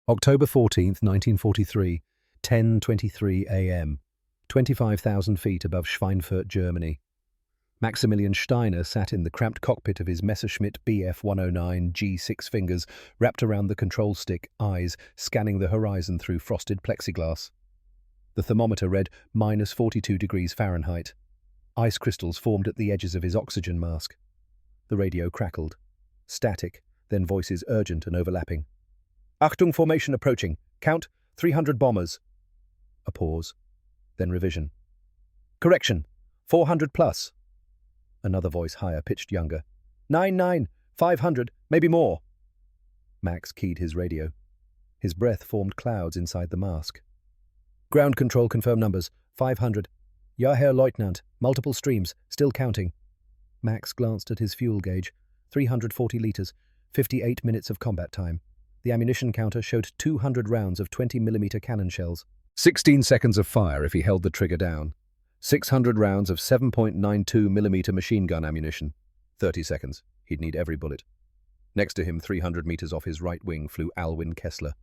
October 14th, 1943, 10:23 a.m., 25,000 feet above Schweinfurt, Germany. Maximilian Steiner sat in the cramped cockpit of his Messerschmitt Bf-109 G6 fingers wrapped around the control stick, eyes scanning the horizon through frosted plexiglass. The thermometer read -42 degrees Fahrenheit. Ice crystals formed at the edges of his oxygen mask. The radio crackled. Static, then voices urgent and overlapping. Achtung, formation approaching. Count 300 bombers. A pause, then revision. Correction, 400 plus. Another voice higher, pitched younger. 99, 500, maybe more. Max keyed his radio. His breath formed clouds inside the mask. Ground control, confirm numbers. 500. Ja, Herr Leutnant. Multiple streams, still counting. Max glanced at his fuel gauge. 340 liters, 58 minutes of combat time. The ammunition counter showed 200 rounds of 20mm cannon shells. 16 seconds of fire if he held the trigger down. 600 rounds of 7.92mm machine gun ammunition. 30 seconds. He'd need every bullet. Next to him, 300 meters off his right wing, flew Alwin Kessler,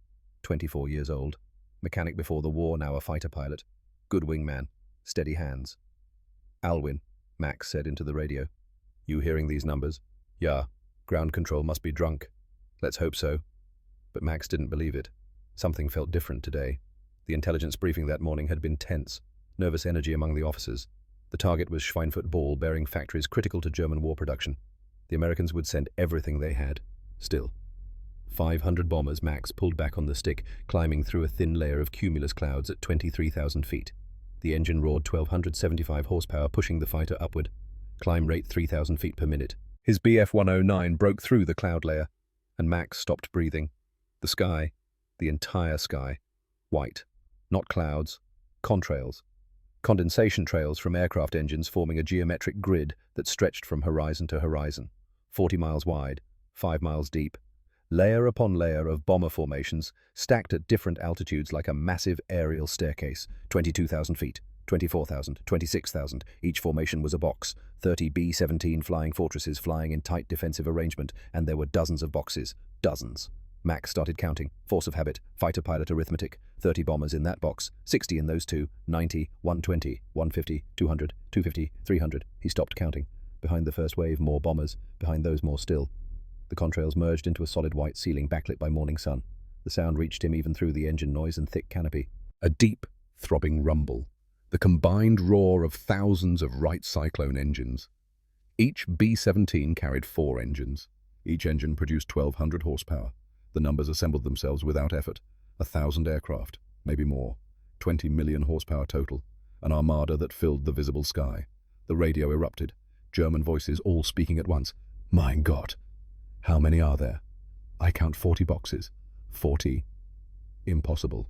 24 years old. Mechanic before the war, now a fighter pilot. Good wingman. Steady hands. Alwin, Max said into the radio. You hearing these numbers? Yeah. Ground control must be drunk. Let's hope so. But Max didn't believe it. Something felt different today. The intelligence briefing that morning had been tense, nervous energy among the officers. The target was Schweinfurt Ball, bearing factories critical to German war production. The Americans would send everything they had. Still. 500 bombers. Max pulled back on the stick, climbing through a thin layer of cumulus clouds at 23,000 feet. The engine roared 1,275 horsepower, pushing the fighter upward. Climb rate 3,000 feet per minute. His Bf-109 broke through the cloud layer, and Max stopped breathing. The sky, the entire sky, white. Not clouds, contrails. Condensation trails from aircraft engines forming a geometric grid that stretched from horizon to horizon, 40 miles wide, 5 miles deep. Layer upon layer of bomber formations, stacked at different altitudes like a massive aerial staircase, 22,000 feet, 24,000, 26,000. Each formation was a box, 30 B-17 flying fortresses flying in tight defensive arrangement, and there were dozens of boxes, dozens. Max started counting, force of habit, fighter pilot arithmetic, 30 bombers in that box, 60 in those two, 90, 120, 150, 200, 250, 300. He stopped counting. Behind the first wave, more bombers, behind those more still. The contrails merged into a solid white ceiling backlit by morning sun. The sound reached him even through the engine noise and thick canopy. A deep, throbbing rumble. The combined roar of thousands of Wright Cyclone engines. Each B-17 carried 4 engines. Each engine produced 1,200 horsepower. The numbers assembled themselves without effort. 1,000 aircraft, maybe more. 20 million horsepower total. An armada that filled the visible sky. The radio erupted. German voices all speaking at once. Mein Gott! How many are there? I count 40 boxes. 40. Impossible.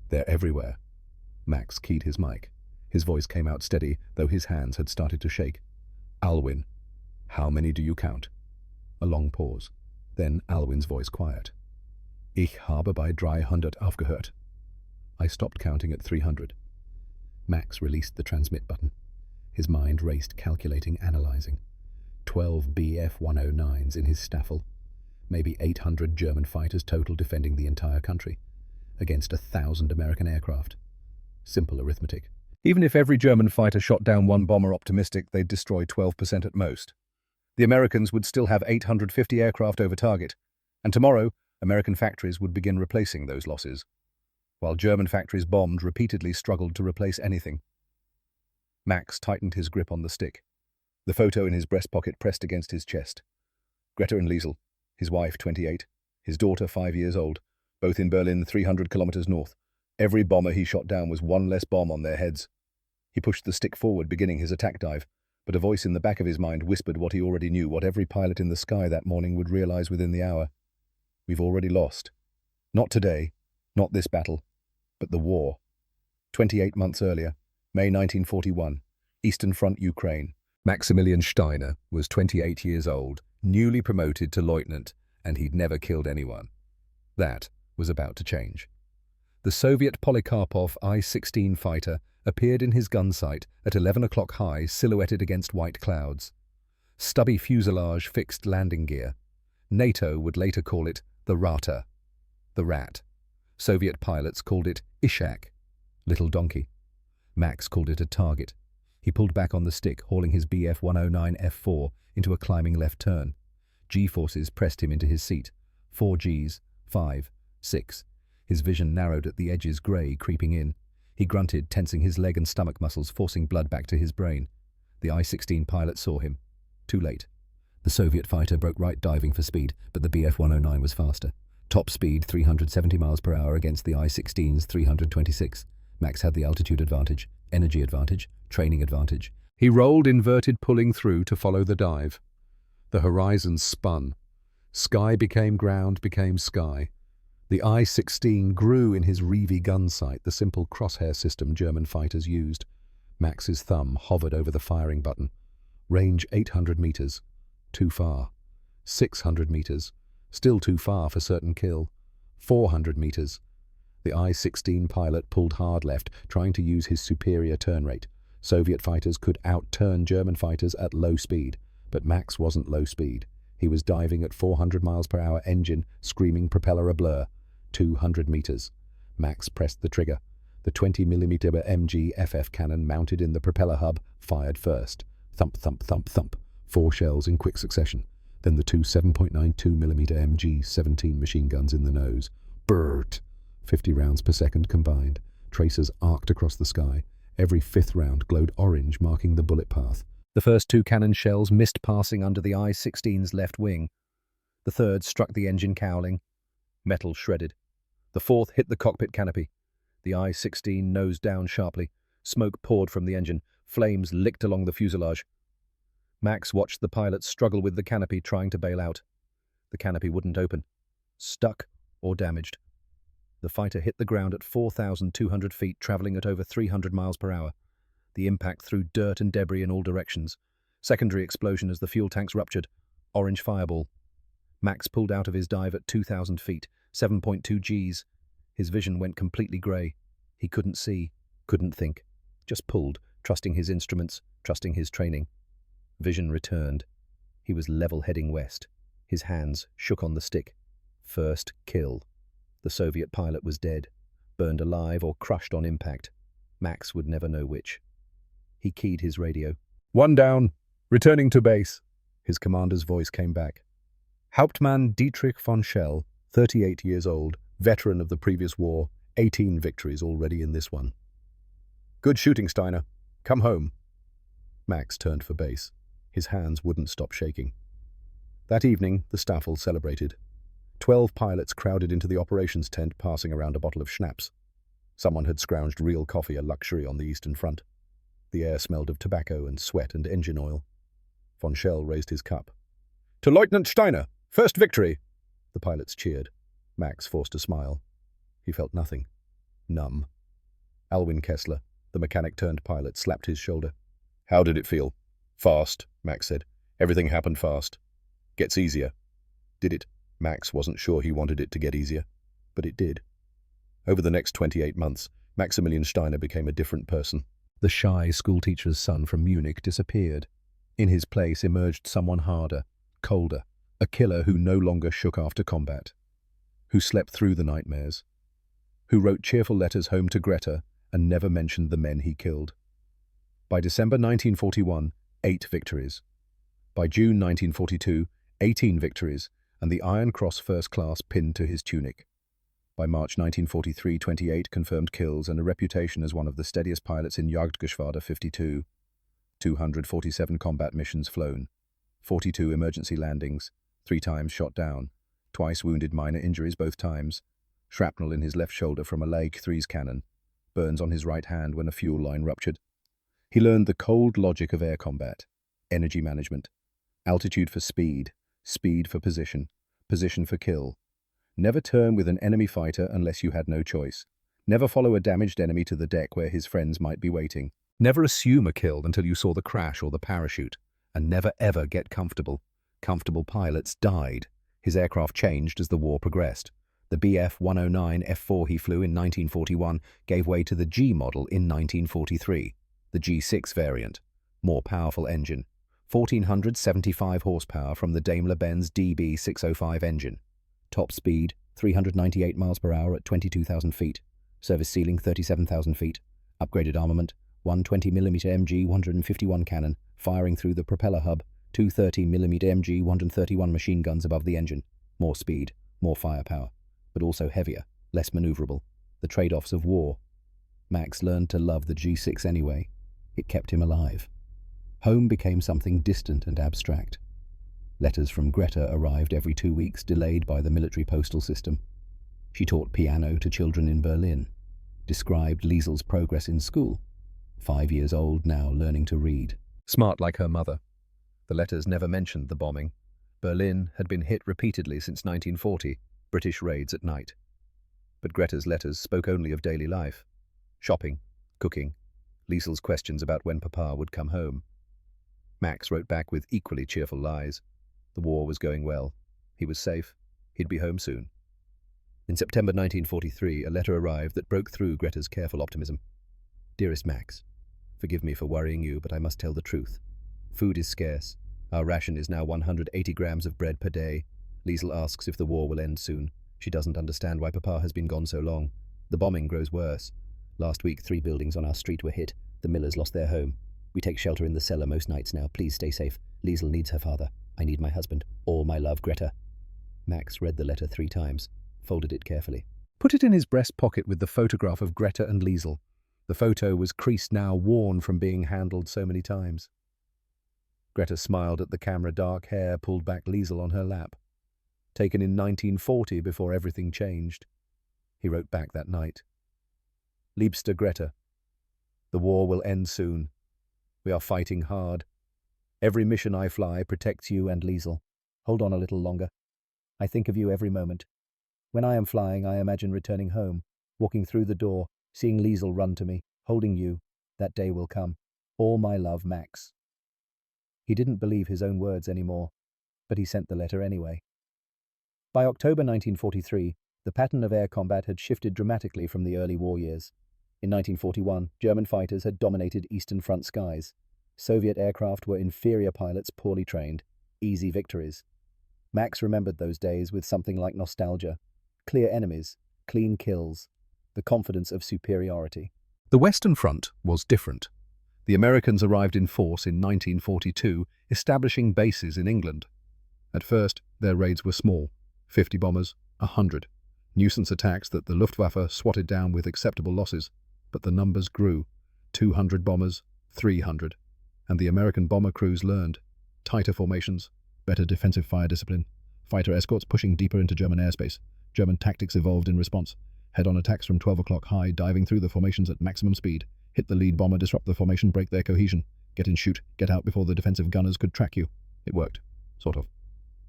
They're everywhere. Max keyed his mic. His voice came out steady, though his hands had started to shake. Alwin, how many do you count? A long pause. Then Alwin's voice quiet. Ich habe bei 300 aufgehört. I stopped counting at 300. Max released the transmit button. His mind raced, calculating, analyzing. 12 Bf-109s in his staffel. Maybe 800 German fighters total defending the entire country. Against 1,000 American aircraft. Simple arithmetic. Even if every German fighter shot down one bomber optimistic, they'd destroy 12% at most. The Americans would still have 850 aircraft over target, and tomorrow, American factories would begin replacing those losses, while German factories bombed repeatedly struggled to replace anything. Max tightened his grip on the stick. The photo in his breast pocket pressed against his chest. Greta and Liesel, his wife 28, his daughter 5 years old, both in Berlin 300 kilometers north. Every bomber he shot down was one less bomb on their heads. He pushed the stick forward, beginning his attack dive, but a voice in the back of his mind whispered what he already knew, what every pilot in the sky that morning would realize within the hour. We've already lost. Not today, not this battle, but the war. 28 months earlier, May 1941, Eastern Front, Ukraine. Maximilian Steiner was 28 years old, newly promoted to lieutenant, and he'd never killed anyone. That was about to change. The Soviet Polikarpov I-16 fighter appeared in his gun sight at 11 o'clock high, silhouetted against white clouds. Stubby fuselage, fixed landing gear. NATO would later call it the Rata, the rat. Soviet pilots called it Ishak, little donkey. Max called it a target. He pulled back on the stick, hauling his Bf-109 F4 into a climbing left turn. G-forces pressed him into his seat. 4 Gs, 5, 6. His vision narrowed at the edges, grey creeping in. He grunted, tensing his leg and stomach muscles, forcing blood back to his brain. The I-16 pilot saw him. Too late. The Soviet fighter broke right, diving for speed, but the Bf-109 was faster. Top speed 370 miles per hour against the I-16's 326. Max had the altitude advantage, energy advantage, training advantage. He rolled inverted, pulling through to follow the dive. The horizon spun. Sky became ground, became sky. The I-16 grew in his Reeve gun sight, the simple crosshair system German fighters used. Max's thumb hovered over the firing button. Range 800 meters. Too far. 600 meters. Still too far for certain kill. 400 meters. The I-16 pilot pulled hard left, trying to use his superior turn rate. Soviet fighters could out-turn German fighters at low speed, but Max wasn't low speed. He was diving at 400 miles per hour engine, screaming propeller a blur. 200 meters. Max pressed the trigger. The 20mm MG FF cannon mounted in the propeller hub fired first. Thump, thump, thump, thump. 4 shells in quick succession. Then the two 7.92mm MG-17 machine guns in the nose. Brrrt! 50 rounds per second combined. Tracers arced across the sky. Every 5th round glowed orange, marking the bullet path. The first 2 cannon shells missed, passing under the I-16's left wing. The third struck the engine cowling. Metal shredded. The fourth hit the cockpit canopy. The I-16 nosed down sharply. Smoke poured from the engine. Flames licked along the fuselage. Max watched the pilot struggle with the canopy, trying to bail out. The canopy wouldn't open. Stuck or damaged. The fighter hit the ground at 4,200 feet, traveling at over 300 miles per hour. The impact threw dirt and debris in all directions. Secondary explosion as the fuel tanks ruptured. Orange fireball. Max pulled out of his dive at 2,000 feet, 7.2 Gs. His vision went completely grey. He couldn't see, couldn't think. Just pulled, trusting his instruments, trusting his training. Vision returned. He was level heading west. His hands shook on the stick. First kill. The Soviet pilot was dead, burned alive or crushed on impact. Max would never know which. He keyed his radio. 1 down. Returning to base. His commander's voice came back. Hauptmann Dietrich von Schell, 38 years old, veteran of the previous war, 18 victories already in this one. Good shooting, Steiner. Come home. Max turned for base. His hands wouldn't stop shaking. That evening, the Staffel celebrated. 12 pilots crowded into the operations tent, passing around a bottle of schnapps. Someone had scrounged real coffee, a luxury on the Eastern Front. The air smelled of tobacco and sweat and engine oil. Von Schell raised his cup. To Lieutenant Steiner, first victory! The pilots cheered. Max forced a smile. He felt nothing. Numb. Alwyn Kessler, the mechanic-turned-pilot, slapped his shoulder. How did it feel? Fast, Max said. Everything happened fast. Gets easier. Did it? Max wasn't sure he wanted it to get easier, but it did. Over the next 28 months, Maximilian Steiner became a different person. The shy schoolteacher's son from Munich disappeared. In his place emerged someone harder, colder, a killer who no longer shook after combat, who slept through the nightmares, who wrote cheerful letters home to Greta and never mentioned the men he killed. By December 1941, 8 victories. By June 1942, 18 victories, and the Iron Cross First Class pinned to his tunic. By March 1943, 28 confirmed kills and a reputation as one of the steadiest pilots in Jagdgeschwader 52. 247 combat missions flown. 42 emergency landings, 3 times shot down, twice wounded, minor injuries both times, shrapnel in his left shoulder from a Leg 3's cannon, burns on his right hand when a fuel line ruptured. He learned the cold logic of air combat, energy management, altitude for speed, speed for position, position for kill. Never turn with an enemy fighter unless you had no choice. Never follow a damaged enemy to the deck where his friends might be waiting. Never assume a kill until you saw the crash or the parachute. And never ever get comfortable. Comfortable pilots died. His aircraft changed as the war progressed. The Bf-109 F4 he flew in 1941 gave way to the G model in 1943. The G6 variant. More powerful engine. 1,475 horsepower from the Daimler-Benz DB605 engine. Top speed, 398 miles per hour at 22,000 feet. Service ceiling 37,000 feet. Upgraded armament, 120mm MG-151 cannon, firing through the propeller hub, 230mm MG-131 machine guns above the engine. More speed, more firepower, but also heavier, less maneuverable. The trade-offs of war. Max learned to love the G6 anyway. It kept him alive. Home became something distant and abstract. Letters from Greta arrived every 2 weeks, delayed by the military postal system. She taught piano to children in Berlin, described Liesel's progress in school. 5 years old now, learning to read. Smart like her mother. The letters never mentioned the bombing. Berlin had been hit repeatedly since 1940, British raids at night. But Greta's letters spoke only of daily life. Shopping, cooking, Liesel's questions about when Papa would come home. Max wrote back with equally cheerful lies. The war was going well. He was safe. He'd be home soon. In September 1943, a letter arrived that broke through Greta's careful optimism. Dearest Max, forgive me for worrying you, but I must tell the truth. Food is scarce. Our ration is now 180 grams of bread per day. Liesel asks if the war will end soon. She doesn't understand why Papa has been gone so long. The bombing grows worse. Last week, 3 buildings on our street were hit. The Millers lost their home. We take shelter in the cellar most nights now. Please stay safe. Liesel needs her father. I need my husband. All my love, Greta. Max read the letter 3 times, folded it carefully. Put it in his breast pocket with the photograph of Greta and Liesel. The photo was creased now, worn from being handled so many times. Greta smiled at the camera, dark hair pulled back, Liesel on her lap. Taken in 1940, before everything changed. He wrote back that night. Liebste Greta, the war will end soon. We are fighting hard. Every mission I fly protects you and Liesel. Hold on a little longer. I think of you every moment. When I am flying, I imagine returning home, walking through the door, seeing Liesel run to me, holding you. That day will come. All my love, Max. He didn't believe his own words anymore, but he sent the letter anyway. By October 1943, the pattern of air combat had shifted dramatically from the early war years. In 1941, German fighters had dominated Eastern Front skies. Soviet aircraft were inferior pilots, poorly trained. Easy victories. Max remembered those days with something like nostalgia. Clear enemies, clean kills, the confidence of superiority. The Western Front was different. The Americans arrived in force in 1942, establishing bases in England. At first, their raids were small, 50 bombers, 100. Nuisance attacks that the Luftwaffe swatted down with acceptable losses. But the numbers grew, 200 bombers, 300. And the American bomber crews learned. Tighter formations, better defensive fire discipline, fighter escorts pushing deeper into German airspace. German tactics evolved in response. Head-on attacks from 12 o'clock high, diving through the formations at maximum speed. Hit the lead bomber, disrupt the formation, break their cohesion. Get in, shoot, get out before the defensive gunners could track you. It worked. Sort of.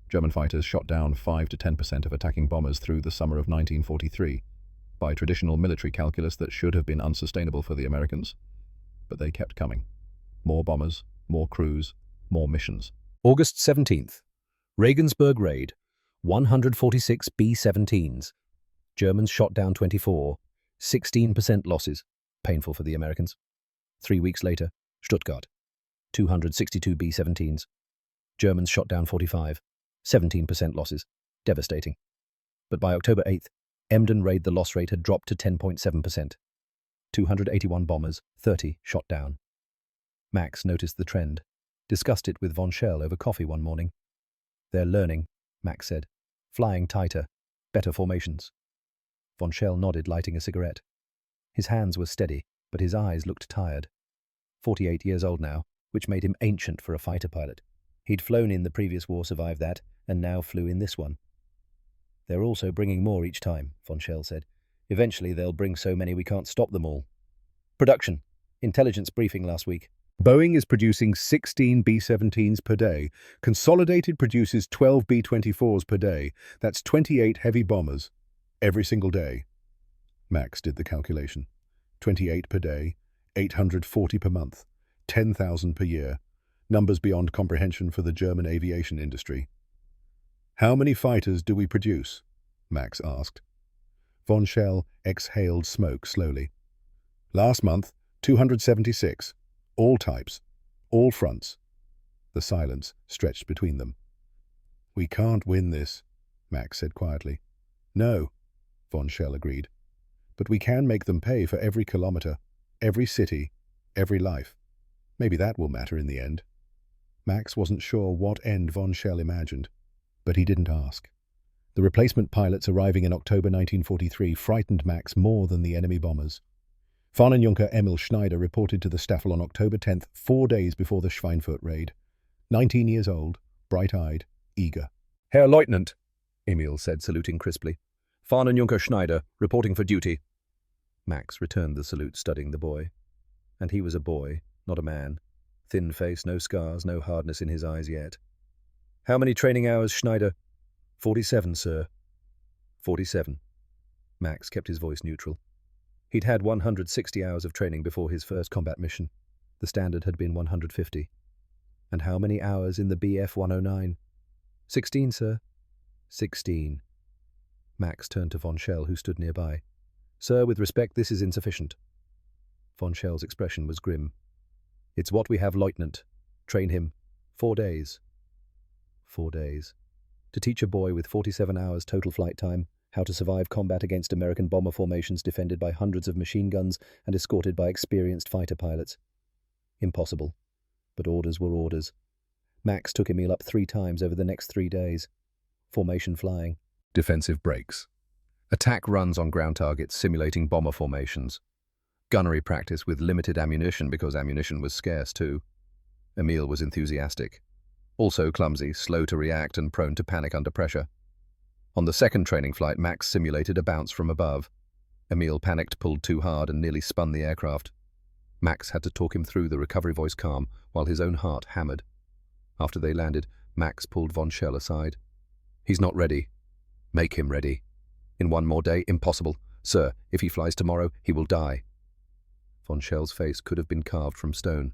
German fighters shot down 5 to 10% of attacking bombers through the summer of 1943. By traditional military calculus that should have been unsustainable for the Americans. But they kept coming. More bombers, more crews, more missions. August 17th. Regensburg raid. 146 B-17s. Germans shot down 24. 16% losses. Painful for the Americans. 3 weeks later, Stuttgart. 262 B-17s. Germans shot down 45. 17% losses. Devastating. But by October 8th, Emden raid, the loss rate had dropped to 10.7%. 281 bombers, 30 shot down. Max noticed the trend, discussed it with von Schell over coffee one morning. They're learning, Max said. Flying tighter, better formations. Von Schell nodded, lighting a cigarette. His hands were steady, but his eyes looked tired. 48 years old now, which made him ancient for a fighter pilot. He'd flown in the previous war, survived that, and now flew in this one. They're also bringing more each time, von Schell said. Eventually they'll bring so many we can't stop them all. Production. Intelligence briefing last week. Boeing is producing 16 B-17s per day. Consolidated produces 12 B-24s per day. That's 28 heavy bombers. Every single day. Max did the calculation. 28 per day, 840 per month, 10,000 per year. Numbers beyond comprehension for the German aviation industry. How many fighters do we produce? Max asked. Von Schell exhaled smoke slowly. Last month, 276. All types. All fronts. The silence stretched between them. We can't win this, Max said quietly. No, von Schell agreed. But we can make them pay for every kilometer, every city, every life. Maybe that will matter in the end. Max wasn't sure what end von Schell imagined, but he didn't ask. The replacement pilots arriving in October 1943 frightened Max more than the enemy bombers. Fahnenjunker Emil Schneider reported to the Staffel on October 10th, 4 days before the Schweinfurt raid. 19 years old, bright-eyed, eager. Herr Leutnant, Emil said, saluting crisply. Fahnenjunker Schneider, reporting for duty. Max returned the salute, studying the boy. And he was a boy, not a man. Thin face, no scars, no hardness in his eyes yet. How many training hours, Schneider? 47, sir. 47. Max kept his voice neutral. He'd had 160 hours of training before his first combat mission. The standard had been 150. And how many hours in the Bf-109? 16, sir. 16. Max turned to von Schell, who stood nearby. Sir, with respect, this is insufficient. Von Schell's expression was grim. It's what we have, Lieutenant. Train him. 4 days. 4 days. To teach a boy with 47 hours total flight time how to survive combat against American bomber formations defended by hundreds of machine guns and escorted by experienced fighter pilots. Impossible. But orders were orders. Max took Emil up 3 times over the next 3 days. Formation flying. Defensive breaks. Attack runs on ground targets simulating bomber formations. Gunnery practice with limited ammunition because ammunition was scarce too. Emil was enthusiastic. Also clumsy, slow to react and prone to panic under pressure. On the second training flight, Max simulated a bounce from above. Emil panicked, pulled too hard and nearly spun the aircraft. Max had to talk him through, the recovery voice calm, while his own heart hammered. After they landed, Max pulled von Schell aside. He's not ready. Make him ready. In 1 more day, impossible. Sir, if he flies tomorrow, he will die. Von Schell's face could have been carved from stone.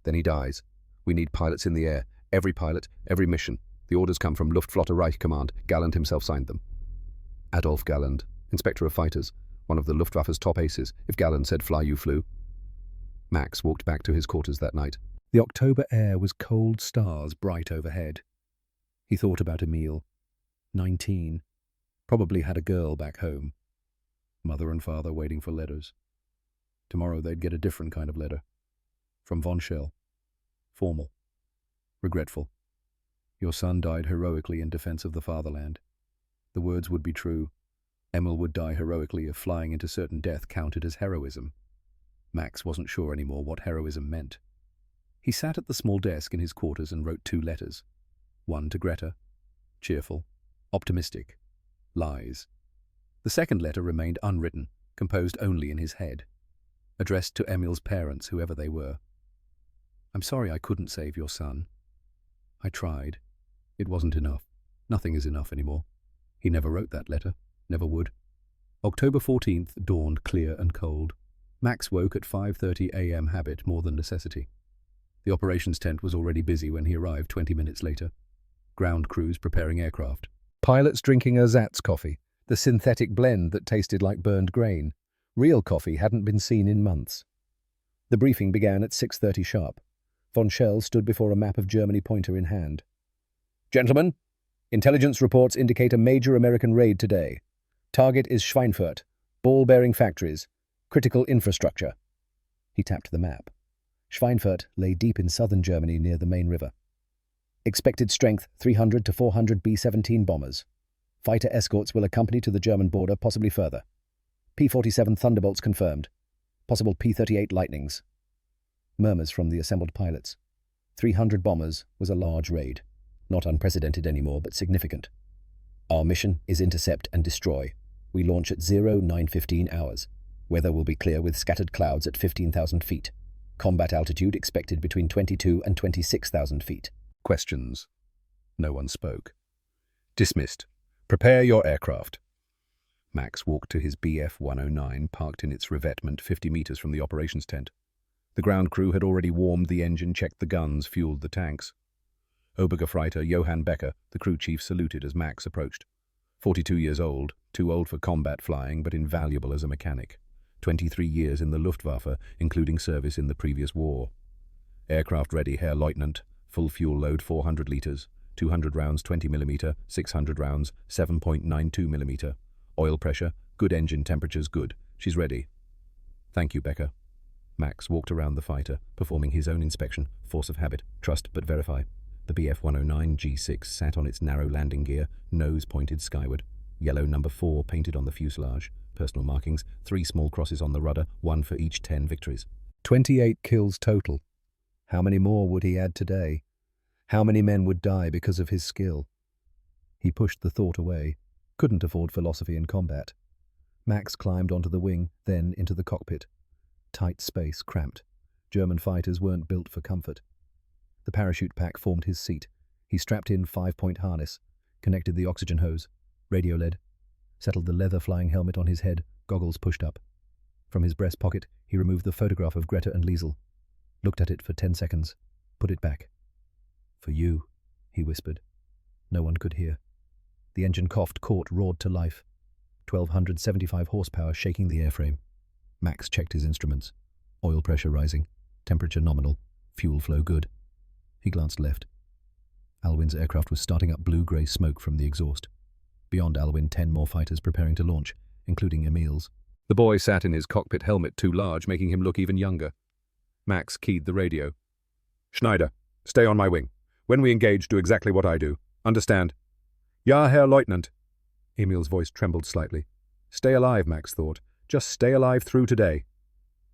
Then he dies. We need pilots in the air. Every pilot, every mission. The orders come from Luftflotte Reich Command. Galland himself signed them. Adolf Galland, Inspector of Fighters, one of the Luftwaffe's top aces. If Galland said fly, you flew. Max walked back to his quarters that night. The October air was cold stars bright overhead. He thought about Emil. 19. Probably had a girl back home. Mother and father waiting for letters. Tomorrow they'd get a different kind of letter. From von Schell. Formal. Regretful. Your son died heroically in defense of the fatherland. The words would be true. Emil would die heroically if flying into certain death counted as heroism. Max wasn't sure anymore what heroism meant. He sat at the small desk in his quarters and wrote 2 letters. One to Greta. Cheerful. Optimistic. Lies. The second letter remained unwritten, composed only in his head. Addressed to Emil's parents, whoever they were. I'm sorry I couldn't save your son. I tried. It wasn't enough. Nothing is enough anymore. He never wrote that letter. Never would. October 14th dawned clear and cold. Max woke at 5:30 a.m. habit more than necessity. The operations tent was already busy when he arrived 20 minutes later. Ground crews preparing aircraft. Pilots drinking ersatz coffee, the synthetic blend that tasted like burned grain. Real coffee hadn't been seen in months. The briefing began at 6:30 sharp. Von Schell stood before a map of Germany, pointer in hand. Gentlemen, intelligence reports indicate a major American raid today. Target is Schweinfurt, ball-bearing factories, critical infrastructure. He tapped the map. Schweinfurt lay deep in southern Germany near the main river. Expected strength 300 to 400 B-17 bombers. Fighter escorts will accompany to the German border, possibly further. P-47 Thunderbolts confirmed. Possible P-38 Lightnings. Murmurs from the assembled pilots. 300 bombers was a large raid. Not unprecedented anymore, but significant. Our mission is intercept and destroy. We launch at 09:15 hours. Weather will be clear with scattered clouds at 15,000 feet. Combat altitude expected between 22 and 26,000 feet. Questions. No one spoke. Dismissed. Prepare your aircraft. Max walked to his Bf-109, parked in its revetment 50 meters from the operations tent. The ground crew had already warmed the engine, checked the guns, fueled the tanks. Obergefreiter Johann Becker, the crew chief, saluted as Max approached. 42 years old, too old for combat flying, but invaluable as a mechanic. 23 years in the Luftwaffe, including service in the previous war. Aircraft ready, Herr Leutnant. Full fuel load 400 liters. 200 rounds 20mm, 600 rounds 7.92mm. Oil pressure, good, engine temperature's good. She's ready. Thank you, Becker. Max walked around the fighter, performing his own inspection, force of habit, trust but verify. The Bf-109 G6 sat on its narrow landing gear, nose pointed skyward. Yellow number 4 painted on the fuselage. Personal markings, 3 small crosses on the rudder, 1 for each 10 victories. 28 kills total. How many more would he add today? How many men would die because of his skill? He pushed the thought away. Couldn't afford philosophy in combat. Max climbed onto the wing, then into the cockpit. Tight space, cramped. German fighters weren't built for comfort. The parachute pack formed his seat. He strapped in 5-point harness, connected the oxygen hose, radio led, settled the leather flying helmet on his head, goggles pushed up. From his breast pocket, he removed the photograph of Greta and Liesel, looked at it for 10 seconds, put it back. For you, he whispered. No one could hear. The engine coughed, caught, roared to life. 1,275 horsepower shaking the airframe. Max checked his instruments. Oil pressure rising, temperature nominal, fuel flow good. He glanced left. Alwyn's aircraft was starting up blue-grey smoke from the exhaust. Beyond Alwyn, 10 more fighters preparing to launch, including Emil's. The boy sat in his cockpit helmet too large, making him look even younger. Max keyed the radio. Schneider, stay on my wing. When we engage, do exactly what I do. Understand? Ja, Herr Leutnant. Emil's voice trembled slightly. Stay alive, Max thought. Just stay alive through today.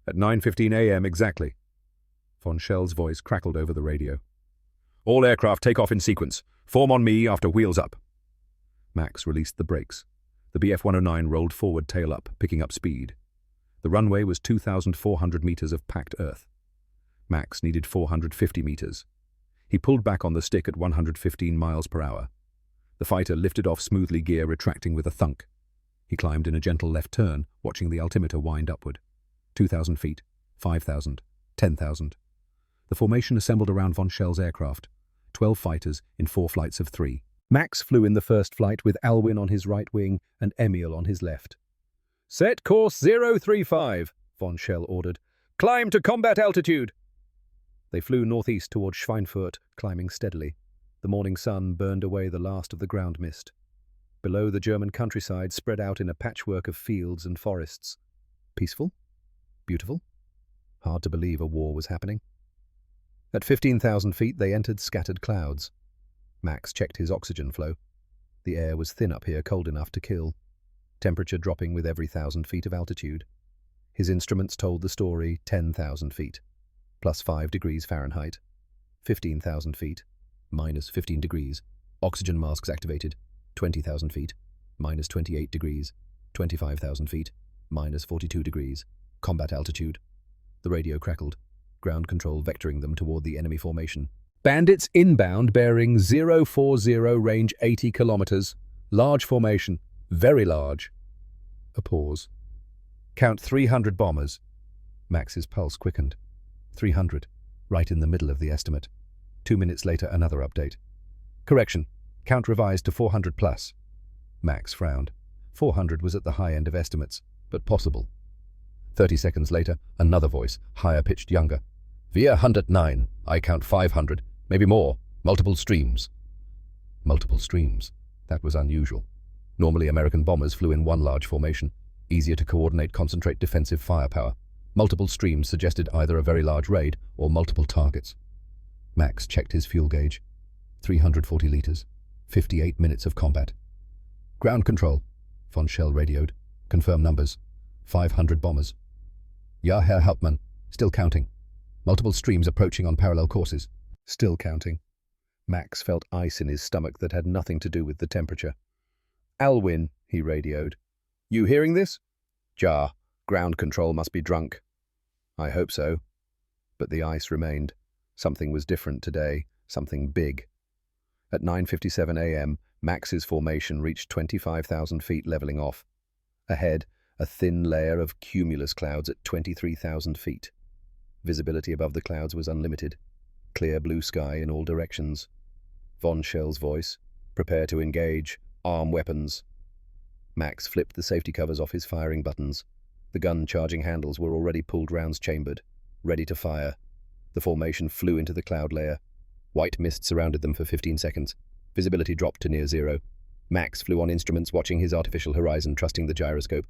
At 9:15 a.m. exactly. Von Schell's voice crackled over the radio. All aircraft take off in sequence. Form on me after wheels up. Max released the brakes. The Bf-109 rolled forward tail up, picking up speed. The runway was 2,400 meters of packed earth. Max needed 450 meters. He pulled back on the stick at 115 miles per hour. The fighter lifted off smoothly, gear retracting with a thunk. He climbed in a gentle left turn, watching the altimeter wind upward. 2,000 feet, 5,000, 10,000. The formation assembled around Von Schell's aircraft. 12 fighters in 4 flights of 3. Max flew in the first flight with Alwyn on his right wing and Emil on his left. Set course 035, Von Schell ordered. Climb to combat altitude. They flew northeast toward Schweinfurt, climbing steadily. The morning sun burned away the last of the ground mist. Below, the German countryside spread out in a patchwork of fields and forests. Peaceful? Beautiful? Hard to believe a war was happening. At 15,000 feet, they entered scattered clouds. Max checked his oxygen flow. The air was thin up here, cold enough to kill. Temperature dropping with every 1,000 feet of altitude. His instruments told the story 10,000 feet, plus 5 degrees Fahrenheit. 15,000 feet, minus 15 degrees. Oxygen masks activated. 20,000 feet, minus 28 degrees. 25,000 feet, minus 42 degrees. Combat altitude. The radio crackled. Ground control vectoring them toward the enemy formation. Bandits inbound bearing 040, range 80 kilometers. Large formation. Very large. A pause. Count 300 bombers. Max's pulse quickened. 300, right in the middle of the estimate. 2 minutes later, another update. Correction. Count revised to 400 plus. Max frowned. 400 was at the high end of estimates, but possible. 30 seconds later, another voice, higher pitched, younger. Wir 109. I count 500, maybe more. Multiple streams. Multiple streams. That was unusual. Normally, American bombers flew in one large formation. Easier to coordinate, concentrate defensive firepower. Multiple streams suggested either a very large raid or multiple targets. Max checked his fuel gauge. 340 liters. 58 minutes of combat. Ground control. Von Schell radioed. Confirm numbers. 500 bombers. Ja, Herr Hauptmann. Still counting. Multiple streams approaching on parallel courses. Still counting. Max felt ice in his stomach that had nothing to do with the temperature. Alwyn, he radioed. You hearing this? Ja, ground control must be drunk. I hope so. But the ice remained. Something was different today, something big. At 9:57 a.m., Max's formation reached 25,000 feet, leveling off. Ahead, a thin layer of cumulus clouds at 23,000 feet. Visibility above the clouds was unlimited. Clear blue sky in all directions. Von Schell's voice. Prepare to engage. Arm weapons. Max flipped the safety covers off his firing buttons. The gun charging handles were already pulled, rounds chambered, ready to fire. The formation flew into the cloud layer. White mist surrounded them for 15 seconds. Visibility dropped to near zero. Max flew on instruments, watching his artificial horizon, trusting the gyroscope.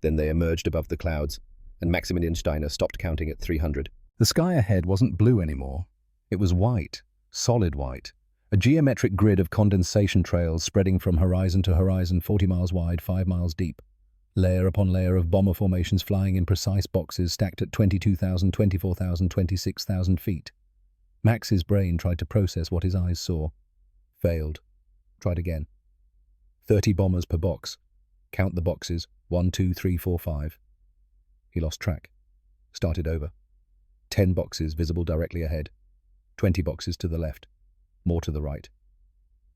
Then they emerged above the clouds, and Maximilian Steiner stopped counting at 300. The sky ahead wasn't blue anymore. It was white, solid white. A geometric grid of condensation trails spreading from horizon to horizon, 40 miles wide, 5 miles deep. Layer upon layer of bomber formations flying in precise boxes stacked at 22,000, 24,000, 26,000 feet. Max's brain tried to process what his eyes saw. Failed. Tried again. 30 bombers per box. Count the boxes. 1, 2, 3, 4, 5. He lost track. Started over. 10 boxes visible directly ahead. 20 boxes to the left. More to the right.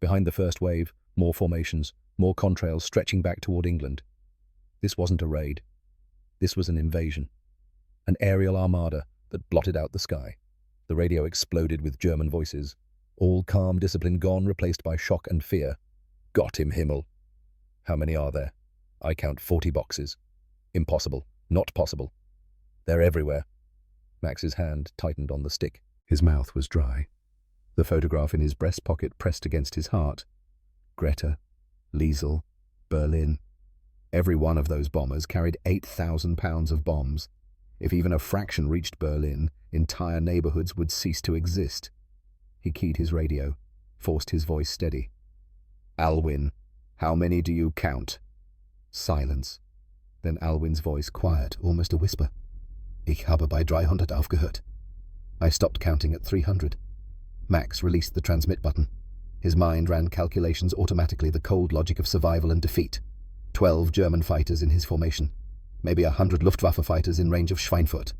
Behind the first wave, more formations, more contrails stretching back toward England. This wasn't a raid. This was an invasion. An aerial armada that blotted out the sky. The radio exploded with German voices. All calm discipline gone, replaced by shock and fear. Gott im Himmel. How many are there? I count 40 boxes. Impossible. Not possible. They're everywhere. Max's hand tightened on the stick. His mouth was dry. The photograph in his breast pocket pressed against his heart. Greta, Liesel, Berlin. Every one of those bombers carried 8,000 pounds of bombs. If even a fraction reached Berlin, entire neighborhoods would cease to exist. He keyed his radio, forced his voice steady. Alwyn, how many do you count? Silence. Then Alwyn's voice quiet, almost a whisper. Ich habe bei 300 aufgehört. I stopped counting at 300. Max released the transmit button. His mind ran calculations automatically, the cold logic of survival and defeat. 12 German fighters in his formation. Maybe 100 Luftwaffe fighters in range of Schweinfurt.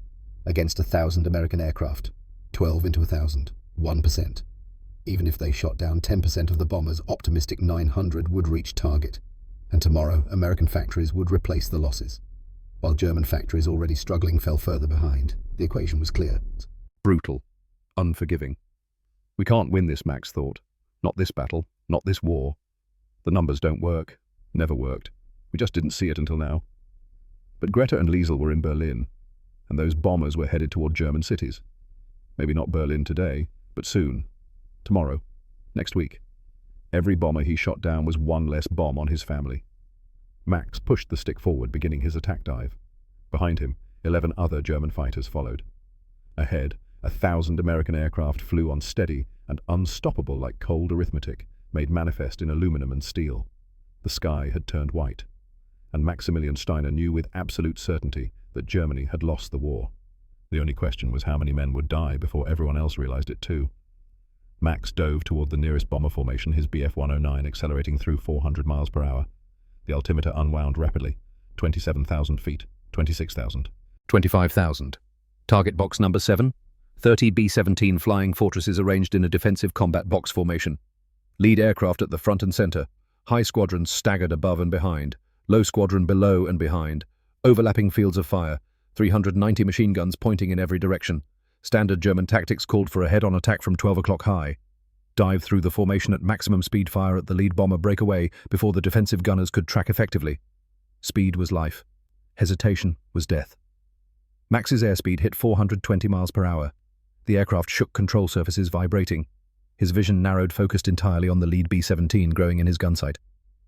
Against 1,000 American aircraft. 12 into 1,000. 1%. Even if they shot down 10% of the bombers, optimistic 900 would reach target. And tomorrow, American factories would replace the losses. While German factories already struggling fell further behind. The equation was clear. Brutal. Unforgiving. We can't win this, Max thought. Not this battle. Not this war. The numbers don't work. Never worked. We just didn't see it until now. But Greta and Liesel were in Berlin, and those bombers were headed toward German cities. Maybe not Berlin today, but soon. Tomorrow. Next week. Every bomber he shot down was one less bomb on his family. Max pushed the stick forward, beginning his attack dive. Behind him, 11 other German fighters followed. Ahead, 1,000 American aircraft flew on steady and unstoppable like cold arithmetic, made manifest in aluminum and steel. The sky had turned white, and Maximilian Steiner knew with absolute certainty that Germany had lost the war. The only question was how many men would die before everyone else realized it too. Max dove toward the nearest bomber formation, his Bf-109 accelerating through 400 miles per hour. The altimeter unwound rapidly. 27,000 feet, 26,000. 25,000. Target box number 7. 30 B-17 flying fortresses arranged in a defensive combat box formation. Lead aircraft at the front and center. High squadrons staggered above and behind. Low squadron below and behind. Overlapping fields of fire. 390 machine guns pointing in every direction. Standard German tactics called for a head-on attack from 12 o'clock high. Dive through the formation at maximum speed, fire at the lead bomber, break away before the defensive gunners could track effectively. Speed was life. Hesitation was death. Max's airspeed hit 420 miles per hour. The aircraft shook, control surfaces vibrating. His vision narrowed, focused entirely on the lead B-17 growing in his gun sight.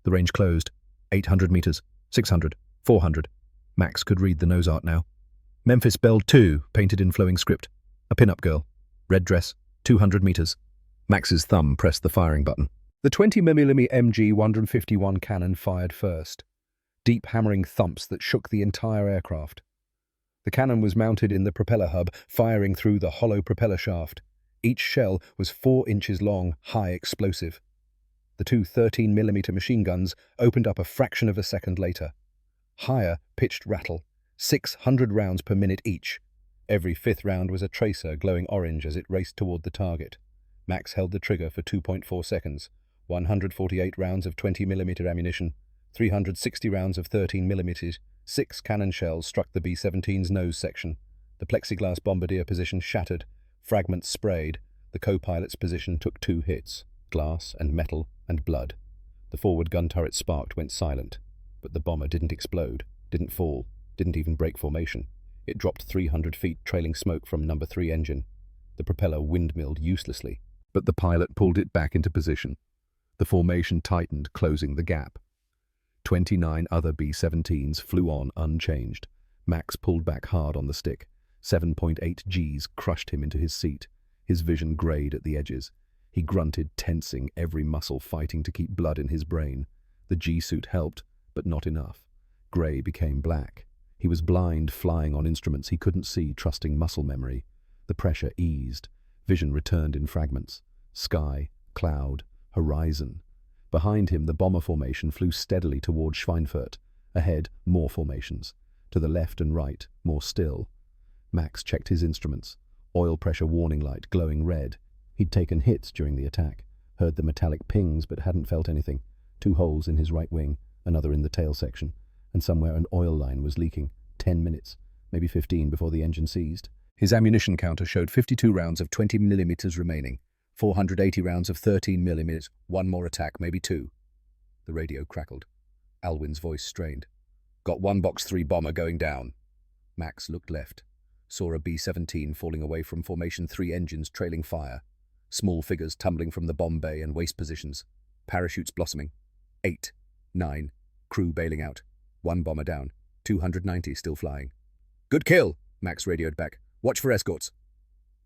The range closed. 800 meters, 600, 400. Max could read the nose art now. Memphis Belle 2, painted in flowing script. A pin-up girl. Red dress. 200 meters. Max's thumb pressed the firing button. The 20mm MG-151 cannon fired first. Deep hammering thumps that shook the entire aircraft. The cannon was mounted in the propeller hub, firing through the hollow propeller shaft. Each shell was 4 inches long, high explosive. The two 13mm machine guns opened up a fraction of a second later. Higher pitched rattle, 600 rounds per minute each. Every fifth round was a tracer glowing orange as it raced toward the target. Max held the trigger for 2.4 seconds. 148 rounds of 20mm ammunition, 360 rounds of 13mm. 6 cannon shells struck the B-17's nose section. The plexiglass bombardier position shattered. Fragments sprayed. The co-pilot's position took 2 hits. Glass and metal and blood. The forward gun turret sparked, went silent. But the bomber didn't explode, didn't fall, didn't even break formation. It dropped 300 feet, trailing smoke from number 3 engine. The propeller windmilled uselessly. But the pilot pulled it back into position. The formation tightened, closing the gap. 29 other B-17s flew on unchanged. Max pulled back hard on the stick. 7.8 Gs crushed him into his seat. His vision greyed at the edges. He grunted, tensing every muscle, fighting to keep blood in his brain. The G-suit helped, but not enough. Grey became black. He was blind, flying on instruments he couldn't see, trusting muscle memory. The pressure eased. Vision returned in fragments. Sky, cloud, horizon. Behind him, the bomber formation flew steadily toward Schweinfurt. Ahead, more formations. To the left and right, more still. Max checked his instruments. Oil pressure warning light glowing red. He'd taken hits during the attack, heard the metallic pings but hadn't felt anything. 2 holes in his right wing, another in the tail section, and somewhere an oil line was leaking. 10 minutes, maybe 15 before the engine seized. His ammunition counter showed 52 rounds of 20 millimeters remaining, 480 rounds of 13 millimeters, 1 more attack, maybe 2. The radio crackled. Alwyn's voice strained. Got 1 Box 3 bomber going down. Max looked left, saw a B-17 falling away from Formation 3 engines trailing fire. Small figures tumbling from the bomb bay and waist positions. Parachutes blossoming. 8, 9, crew bailing out. 1 bomber down, 290 still flying. Good kill, Max radioed back. Watch for escorts.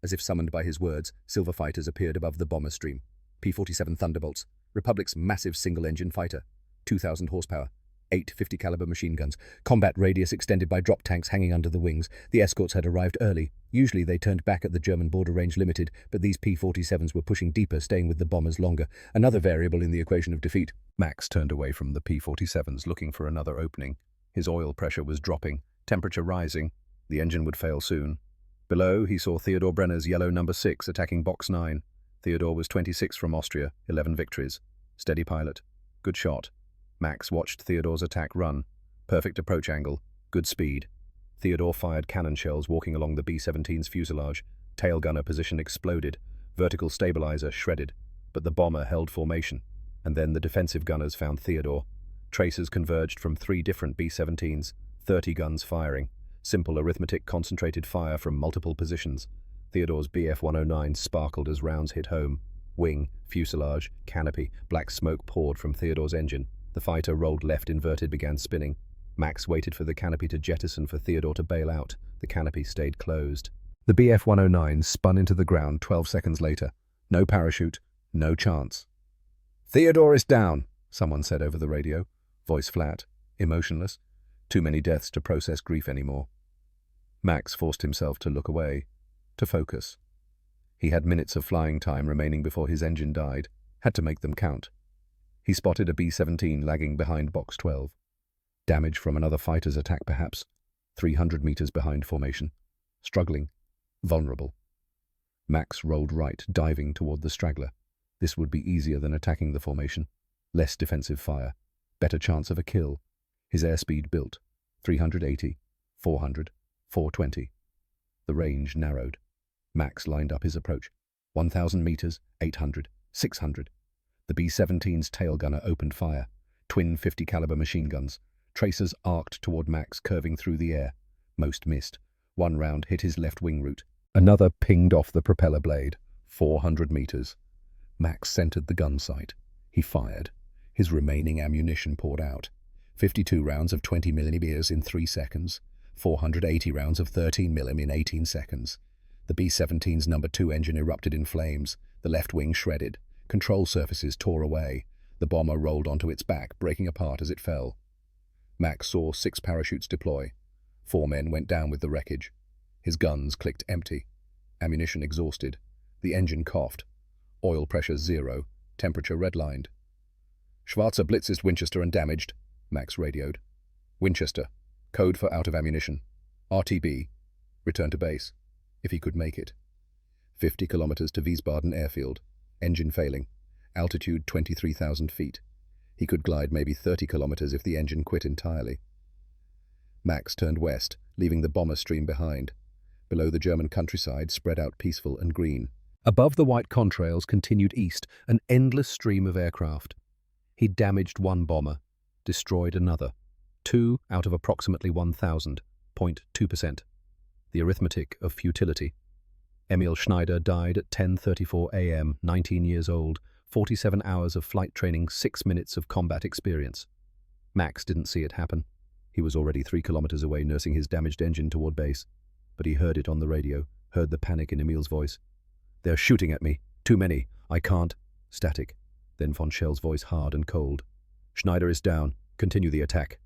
As if summoned by his words, silver fighters appeared above the bomber stream. P-47 Thunderbolts, Republic's massive single-engine fighter. 2,000 horsepower. 8 50-caliber machine guns, combat radius extended by drop tanks hanging under the wings. The escorts had arrived early. Usually they turned back at the German border range limited, but these P-47s were pushing deeper, staying with the bombers longer. Another variable in the equation of defeat. Max turned away from the P-47s, looking for another opening. His oil pressure was dropping, temperature rising. The engine would fail soon. Below, he saw Theodor Brenner's yellow number 6 attacking Box 9. Theodor was 26 from Austria, 11 victories. Steady pilot. Good shot. Max watched Theodor's attack run. Perfect approach angle. Good speed. Theodor fired cannon shells walking along the B-17's fuselage. Tail gunner position exploded. Vertical stabilizer shredded. But the bomber held formation. And then the defensive gunners found Theodor. Tracers converged from 3 different B-17s. 30 guns firing. Simple arithmetic concentrated fire from multiple positions. Theodor's Bf-109 sparkled as rounds hit home. Wing, fuselage, canopy, black smoke poured from Theodor's engine. The fighter rolled left inverted, began spinning. Max waited for the canopy to jettison for Theodor to bail out. The canopy stayed closed. The Bf-109 spun into the ground 12 seconds later. No parachute, no chance. Theodor is down, someone said over the radio. Voice flat, emotionless. Too many deaths to process grief anymore. Max forced himself to look away, to focus. He had minutes of flying time remaining before his engine died. Had to make them count. He spotted a B-17 lagging behind Box 12. Damage from another fighter's attack, perhaps. 300 meters behind formation. Struggling. Vulnerable. Max rolled right, diving toward the straggler. This would be easier than attacking the formation. Less defensive fire. Better chance of a kill. His airspeed built. 380, 400, 420. The range narrowed. Max lined up his approach. 1,000 meters, 800, 600. The B-17's tail gunner opened fire. Twin 50-caliber machine guns. Tracers arced toward Max, curving through the air. Most missed. 1 round hit his left wing root. Another pinged off the propeller blade. 400 meters. Max centered the gun sight. He fired. His remaining ammunition poured out. 52 rounds of 20 millimeters in 3 seconds. 480 rounds of 13 mm in 18 seconds. The B-17's number 2 engine erupted in flames. The left wing shredded. Control surfaces tore away. The bomber rolled onto its back, breaking apart as it fell. Max saw 6 parachutes deploy. 4 men went down with the wreckage. His guns clicked empty. Ammunition exhausted. The engine coughed. Oil pressure 0. Temperature redlined. Schwarzer blitzes Winchester and damaged, Max radioed. Winchester. Code for out of ammunition. RTB. Return to base. If he could make it. 50 kilometers to Wiesbaden airfield. Engine failing. Altitude 23,000 feet. He could glide maybe 30 kilometers if the engine quit entirely. Max turned west, leaving the bomber stream behind. Below the German countryside spread out peaceful and green. Above the white contrails continued east, an endless stream of aircraft. He damaged 1 bomber, destroyed another. 2 out of approximately 1,000, 0.2%. The arithmetic of futility. Emil Schneider died at 10:34 a.m., 19 years old, 47 hours of flight training, 6 minutes of combat experience. Max didn't see it happen. He was already 3 kilometers away, nursing his damaged engine toward base. But he heard it on the radio, heard the panic in Emil's voice. "They're shooting at me. Too many. I can't." Static. Then von Schell's voice, hard and cold. "Schneider is down. Continue the attack."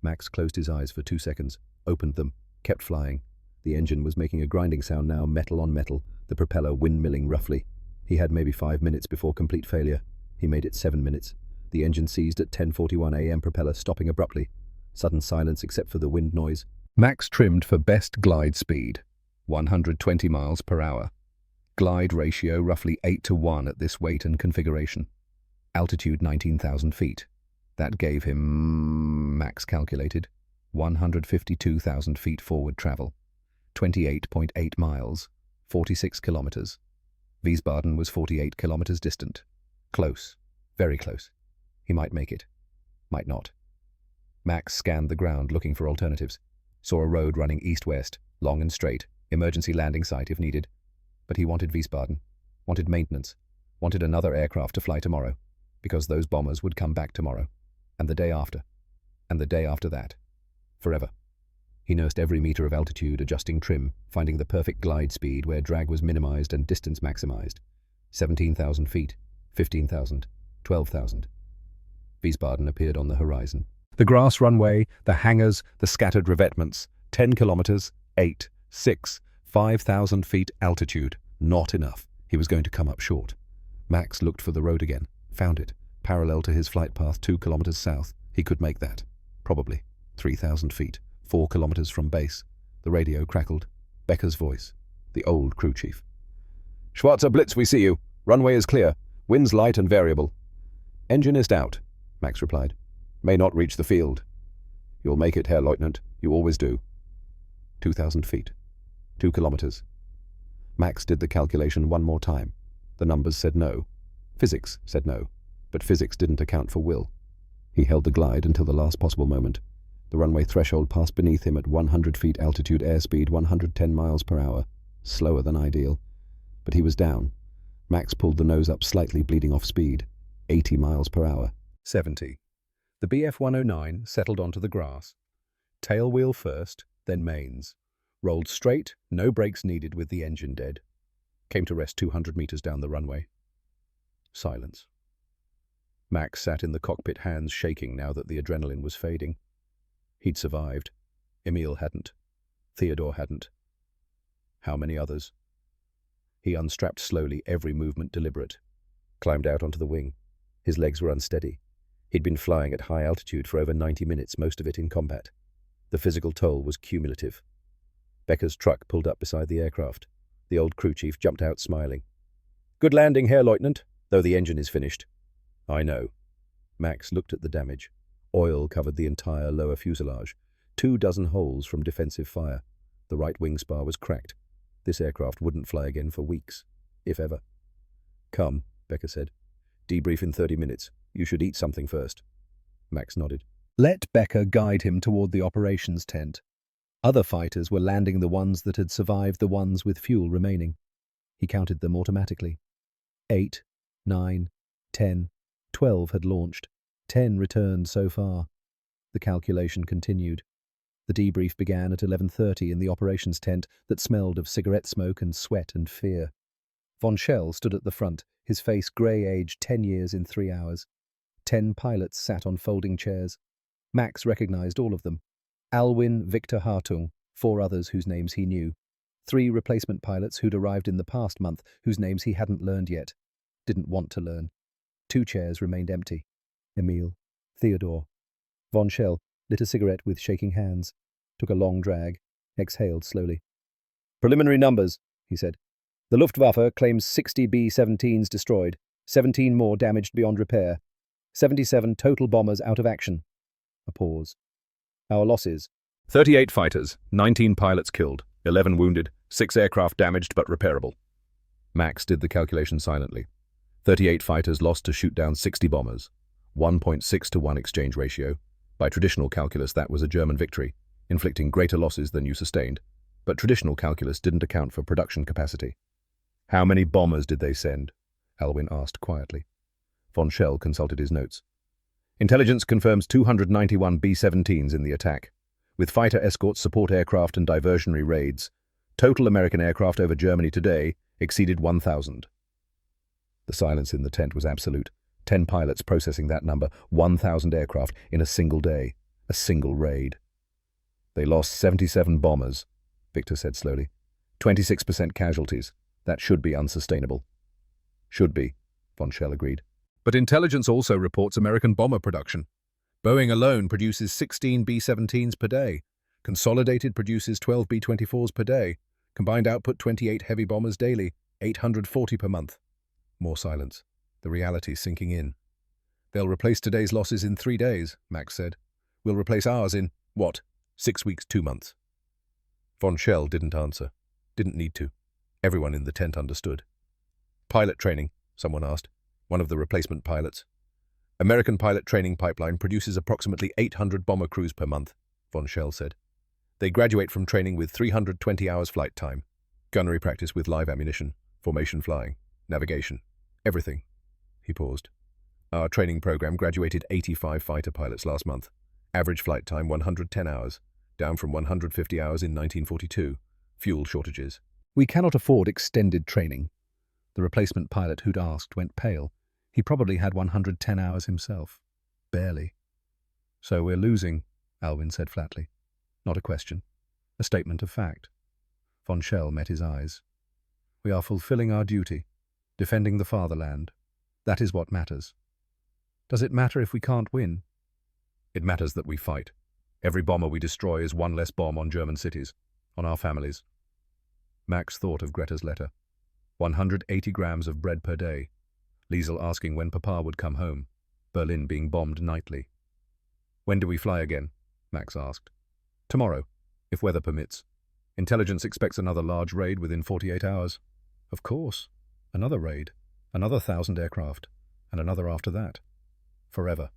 Max closed his eyes for 2 seconds, opened them, kept flying. The engine was making a grinding sound now, metal on metal, the propeller windmilling roughly. He had maybe 5 minutes before complete failure. He made it 7 minutes. The engine seized at 10:41 a.m., propeller stopping abruptly. Sudden silence except for the wind noise. Max trimmed for best glide speed, 120 miles per hour. Glide ratio roughly 8:1 at this weight and configuration. Altitude 19,000 feet. That gave him, Max calculated, 152,000 feet forward travel. 28.8 miles, 46 kilometers. Wiesbaden was 48 kilometers distant. Close, very close. He might make it, might not. Max scanned the ground looking for alternatives. Saw a road running east-west, long and straight, emergency landing site if needed. But he wanted Wiesbaden, wanted maintenance, wanted another aircraft to fly tomorrow, because those bombers would come back tomorrow, and the day after, and the day after that, forever. He nursed every meter of altitude, adjusting trim, finding the perfect glide speed where drag was minimized and distance maximized. 17,000 feet, 15,000, 12,000. Wiesbaden appeared on the horizon. The grass runway, the hangars, the scattered revetments. 10 kilometers, 8, 6, 5,000 feet altitude. Not enough. He was going to come up short. Max looked for the road again. Found it. Parallel to his flight path, 2 kilometers south. He could make that. Probably. 3,000 feet. 4 kilometers from base. The radio crackled. Becker's voice. The old crew chief. "Schwarzer Blitz, we see you. Runway is clear. Winds light and variable." "Engine is out," Max replied. "May not reach the field." "You'll make it, Herr Leutnant. You always do." 2,000 feet. 2 kilometers. Max did the calculation one more time. The numbers said no. Physics said no. But physics didn't account for will. He held the glide until the last possible moment. The runway threshold passed beneath him at 100 feet altitude, airspeed 110 miles per hour. Slower than ideal. But he was down. Max pulled the nose up slightly, bleeding off speed. 80 miles per hour. 70. The Bf-109 settled onto the grass. Tail wheel first, then mains. Rolled straight, no brakes needed with the engine dead. Came to rest 200 meters down the runway. Silence. Max sat in the cockpit, hands shaking now that the adrenaline was fading. He'd survived. Emil hadn't. Theodore hadn't. How many others? He unstrapped slowly, every movement deliberate. Climbed out onto the wing. His legs were unsteady. He'd been flying at high altitude for over 90 minutes, most of it in combat. The physical toll was cumulative. Becker's truck pulled up beside the aircraft. The old crew chief jumped out smiling. "Good landing, Herr Leutnant, though the engine is finished." "I know." Max looked at the damage. Oil covered the entire lower fuselage. 24 holes from defensive fire. The right wing spar was cracked. This aircraft wouldn't fly again for weeks, if ever. "Come," Becker said. "Debrief in 30 minutes. You should eat something first." Max nodded. Let Becker guide him toward the operations tent. Other fighters were landing, the ones that had survived, the ones with fuel remaining. He counted them automatically. 8, 9, 10, 12 had launched. 10 returned so far. The calculation continued. The debrief began at 11:30 in the operations tent that smelled of cigarette smoke and sweat and fear. Von Schell stood at the front, his face grey, aged 10 years in 3 hours. 10 pilots sat on folding chairs. Max recognized all of them. Alwin Victor Hartung, 4 others whose names he knew. 3 replacement pilots who'd arrived in the past month, whose names he hadn't learned yet. Didn't want to learn. 2 chairs remained empty. Emil, Theodore. Von Schell lit a cigarette with shaking hands, took a long drag, exhaled slowly. "Preliminary numbers," he said. "The Luftwaffe claims 60 B-17s destroyed, 17 more damaged beyond repair. 77 total bombers out of action." A pause. "Our losses?" 38 fighters, 19 pilots killed, 11 wounded, 6 aircraft damaged but repairable." Max did the calculation silently. 38 fighters lost to shoot down 60 bombers. 1.6 to 1 exchange ratio. By traditional calculus, that was a German victory, inflicting greater losses than you sustained. But traditional calculus didn't account for production capacity. How many bombers did they send? Alwyn asked quietly. Von Schell consulted his notes. Intelligence confirms 291 B-17s in the attack, with fighter escorts, support aircraft and diversionary raids. Total American aircraft over Germany today exceeded 1,000. The silence in the tent was absolute. 10 pilots processing that number, 1,000 aircraft in a single day, a single raid. They lost 77 bombers, Victor said slowly. 26% casualties. That should be unsustainable. Should be, Von Schell agreed. But intelligence also reports American bomber production. Boeing alone produces 16 B-17s per day. Consolidated produces 12 B-24s per day. Combined output 28 heavy bombers daily, 840 per month. More silence. The reality sinking in. They'll replace today's losses in 3 days, Max said. We'll replace ours in, 6 weeks, 2 months. Von Schell didn't answer. Didn't need to. Everyone in the tent understood. Pilot training, someone asked. One of the replacement pilots. American pilot training pipeline produces approximately 800 bomber crews per month, Von Schell said. They graduate from training with 320 hours flight time. Gunnery practice with live ammunition, formation flying, navigation, everything. He paused. Our training program graduated 85 fighter pilots last month. Average flight time 110 hours, down from 150 hours in 1942. Fuel shortages. We cannot afford extended training. The replacement pilot who'd asked went pale. He probably had 110 hours himself. Barely. So we're losing, Alwyn said flatly. Not a question. A statement of fact. Von Schell met his eyes. We are fulfilling our duty, defending the fatherland. That is what matters. Does it matter if we can't win? It matters that we fight. Every bomber we destroy is one less bomb on German cities, on our families. Max thought of Greta's letter. 180 grams of bread per day. Liesel asking when Papa would come home. Berlin being bombed nightly. When do we fly again? Max asked. Tomorrow, if weather permits. Intelligence expects another large raid within 48 hours. Of course. Another raid. Another 1,000 aircraft. And another after that. Forever.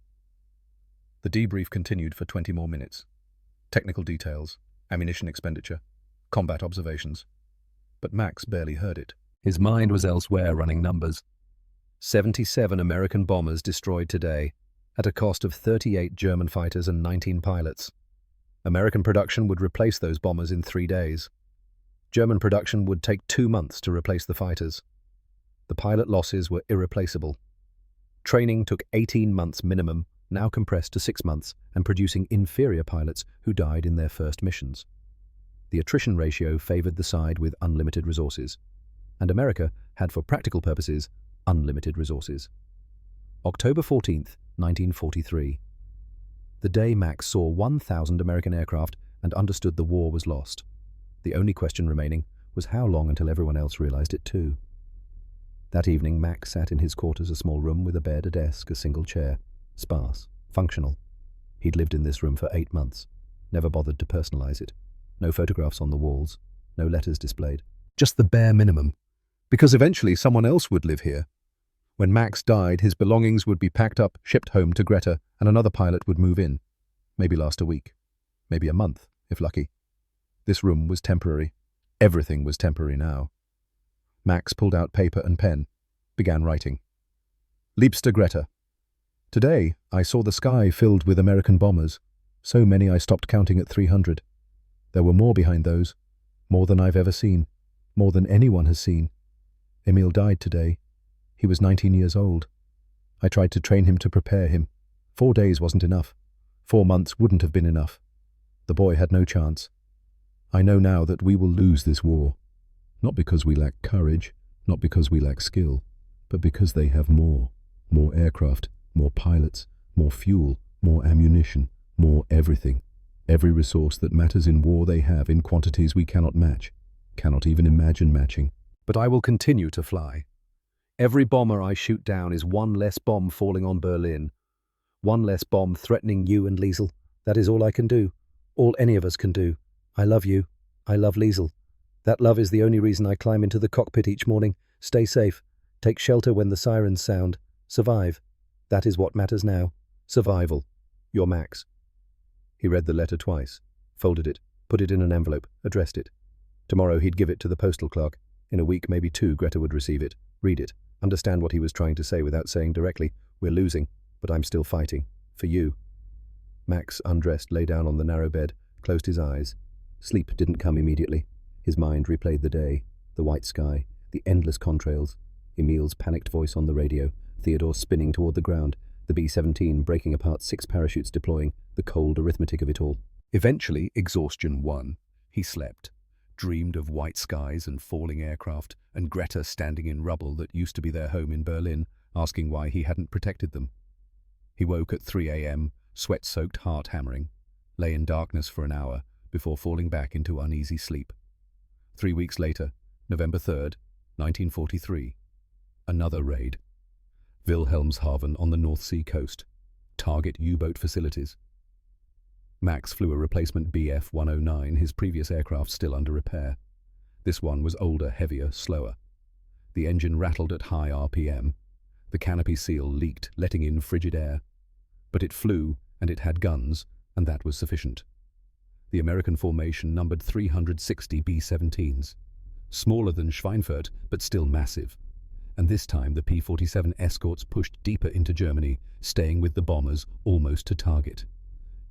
The debrief continued for 20 more minutes. Technical details, ammunition expenditure, combat observations. But Max barely heard it. His mind was elsewhere running numbers. 77 American bombers destroyed today, at a cost of 38 German fighters and 19 pilots. American production would replace those bombers in 3 days. German production would take 2 months to replace the fighters. The pilot losses were irreplaceable. Training took 18 months minimum, now compressed to 6 months, and producing inferior pilots who died in their first missions. The attrition ratio favored the side with unlimited resources, and America had, for practical purposes, unlimited resources. October 14th, 1943. The day Max saw 1,000 American aircraft and understood the war was lost. The only question remaining was how long until everyone else realized it too. That evening, Max sat in his quarters, a small room with a bed, a desk, a single chair. Sparse, functional. He'd lived in this room for 8 months, never bothered to personalize it. No photographs on the walls, no letters displayed. Just the bare minimum, because eventually someone else would live here. When Max died, his belongings would be packed up, shipped home to Greta, and another pilot would move in. Maybe last a week, maybe a month, if lucky. This room was temporary. Everything was temporary now. Max pulled out paper and pen, began writing. Liebste Greta. Today, I saw the sky filled with American bombers. So many I stopped counting at 300. There were more behind those. More than I've ever seen. More than anyone has seen. Emil died today. He was 19 years old. I tried to train him to prepare him. 4 days wasn't enough. 4 months wouldn't have been enough. The boy had no chance. I know now that we will lose this war. Not because we lack courage, not because we lack skill, but because they have more. More aircraft, more pilots, more fuel, more ammunition, more everything. Every resource that matters in war they have in quantities we cannot match, cannot even imagine matching. But I will continue to fly. Every bomber I shoot down is one less bomb falling on Berlin. One less bomb threatening you and Liesel. That is all I can do. All any of us can do. I love you. I love Liesel. That love is the only reason I climb into the cockpit each morning. Stay safe. Take shelter when the sirens sound. Survive. That is what matters now. Survival. Your Max. He read the letter twice, folded it, put it in an envelope, addressed it. Tomorrow he'd give it to the postal clerk. In a week, maybe 2, Greta would receive it, read it, understand what he was trying to say without saying directly, "We're losing, but I'm still fighting. For you." Max undressed, lay down on the narrow bed, closed his eyes. Sleep didn't come immediately. His mind replayed the day, the white sky, the endless contrails, Emil's panicked voice on the radio, Theodore spinning toward the ground, the B-17 breaking apart, 6 parachutes deploying, the cold arithmetic of it all. Eventually, exhaustion won. He slept, dreamed of white skies and falling aircraft, and Greta standing in rubble that used to be their home in Berlin, asking why he hadn't protected them. He woke at 3 a.m., sweat-soaked, heart hammering, lay in darkness for an hour before falling back into uneasy sleep. 3 weeks later, November 3rd, 1943, another raid. Wilhelmshaven on the North Sea coast. Target U-boat facilities. Max flew a replacement Bf-109, his previous aircraft still under repair. This one was older, heavier, slower. The engine rattled at high RPM. The canopy seal leaked, letting in frigid air. But it flew, and it had guns, and that was sufficient. The American formation numbered 360 B-17s. Smaller than Schweinfurt, but still massive. And this time the P-47 escorts pushed deeper into Germany, staying with the bombers almost to target.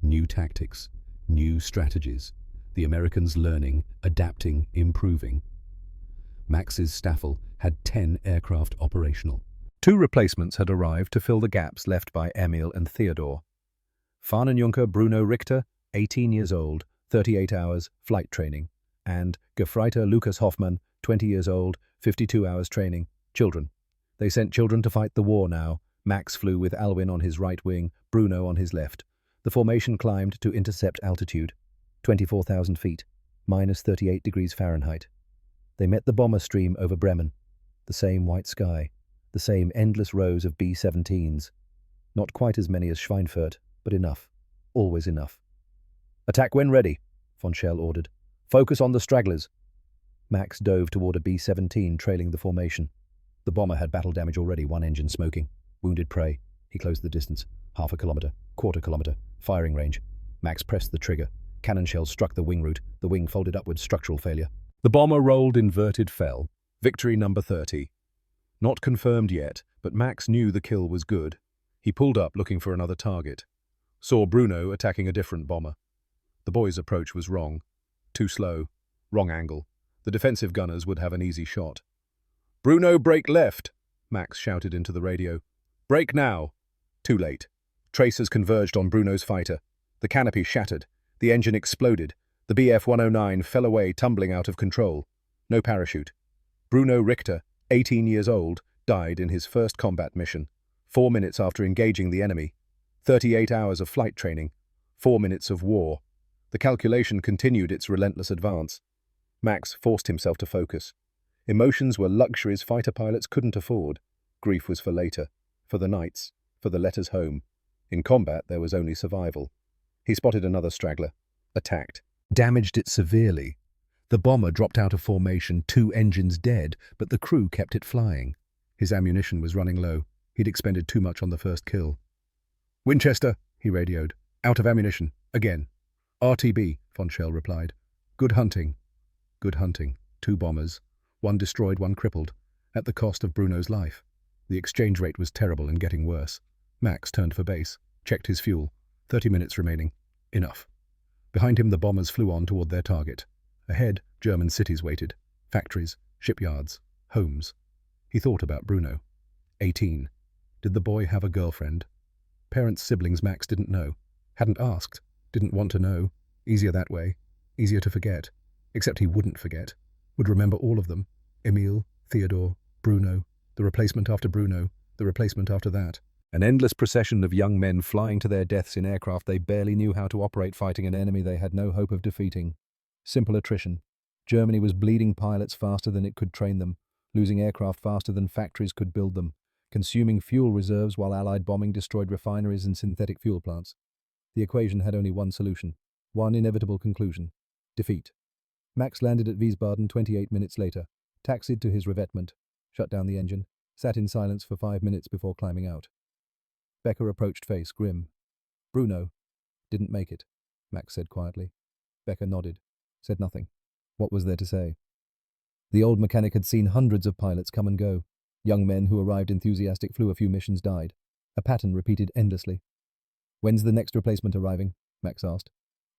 New tactics, new strategies. The Americans learning, adapting, improving. Max's Staffel had 10 aircraft operational. 2 replacements had arrived to fill the gaps left by Emil and Theodore. Fahnenjunker Bruno Richter, 18 years old, 38 hours, flight training, and Gefreiter Lukas Hoffmann, 20 years old, 52 hours training, children. They sent children to fight the war now. Max flew with Alwyn on his right wing, Bruno on his left. The formation climbed to intercept altitude, 24,000 feet, minus 38 degrees Fahrenheit. They met the bomber stream over Bremen, the same white sky, the same endless rows of B-17s. Not quite as many as Schweinfurt, but enough, always enough. "Attack when ready," von Schell ordered. "Focus on the stragglers." Max dove toward a B-17 trailing the formation. The bomber had battle damage already, 1 engine smoking. Wounded prey. He closed the distance. Half a kilometer, quarter kilometer, firing range. Max pressed the trigger. Cannon shells struck the wing root. The wing folded upwards, structural failure. The bomber rolled inverted, fell. Victory number 30. Not confirmed yet, but Max knew the kill was good. He pulled up looking for another target. Saw Bruno attacking a different bomber. The boy's approach was wrong. Too slow. Wrong angle. The defensive gunners would have an easy shot. "Bruno, brake left," Max shouted into the radio. "Brake now." Too late. Tracers converged on Bruno's fighter. The canopy shattered. The engine exploded. The Bf-109 fell away, tumbling out of control. No parachute. Bruno Richter, 18 years old, died in his first combat mission, 4 minutes after engaging the enemy. 38 hours of flight training. 4 minutes of war. The calculation continued its relentless advance. Max forced himself to focus. Emotions were luxuries fighter pilots couldn't afford. Grief was for later, for the nights, for the letters home. In combat, there was only survival. He spotted another straggler. Attacked. Damaged it severely. The bomber dropped out of formation, 2 engines dead, but the crew kept it flying. His ammunition was running low. He'd expended too much on the first kill. "Winchester," he radioed. "Out of ammunition. Again." "RTB," von Schell replied. "Good hunting." Good hunting. 2 bombers. 1 destroyed, 1 crippled, at the cost of Bruno's life. The exchange rate was terrible and getting worse. Max turned for base, checked his fuel. 30 minutes remaining. Enough. Behind him the bombers flew on toward their target. Ahead, German cities waited. Factories, shipyards, homes. He thought about Bruno. 18. Did the boy have a girlfriend? Parents, siblings Max didn't know. Hadn't asked. Didn't want to know. Easier that way. Easier to forget. Except he wouldn't forget. Would remember all of them. Emil, Theodore, Bruno, the replacement after Bruno, the replacement after that. An endless procession of young men flying to their deaths in aircraft they barely knew how to operate, fighting an enemy they had no hope of defeating. Simple attrition. Germany was bleeding pilots faster than it could train them, losing aircraft faster than factories could build them, consuming fuel reserves while Allied bombing destroyed refineries and synthetic fuel plants. The equation had only one solution, one inevitable conclusion: defeat. Max landed at Wiesbaden 28 minutes later, taxied to his revetment, shut down the engine, sat in silence for 5 minutes before climbing out. Becker approached, face grim. "Bruno didn't make it," Max said quietly. Becker nodded, said nothing. What was there to say? The old mechanic had seen hundreds of pilots come and go. Young men who arrived enthusiastic, flew a few missions, died. A pattern repeated endlessly. "When's the next replacement arriving?" Max asked.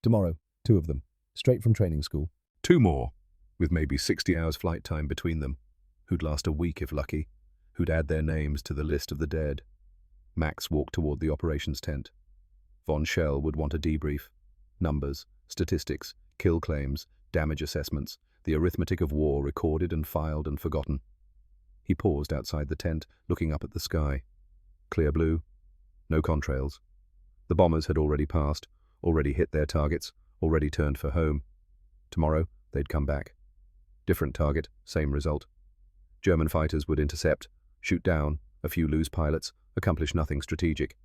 "Tomorrow. 2 of them. Straight from training school." 2 more, with maybe 60 hours flight time between them, who'd last a week if lucky, who'd add their names to the list of the dead. Max walked toward the operations tent. Von Schell would want a debrief. Numbers, statistics, kill claims, damage assessments, the arithmetic of war recorded and filed and forgotten. He paused outside the tent, looking up at the sky. Clear blue. No contrails. The bombers had already passed, already hit their targets, already turned for home. Tomorrow, they'd come back. Different target, same result. German fighters would intercept, shoot down, a few lose pilots, accomplish nothing strategic.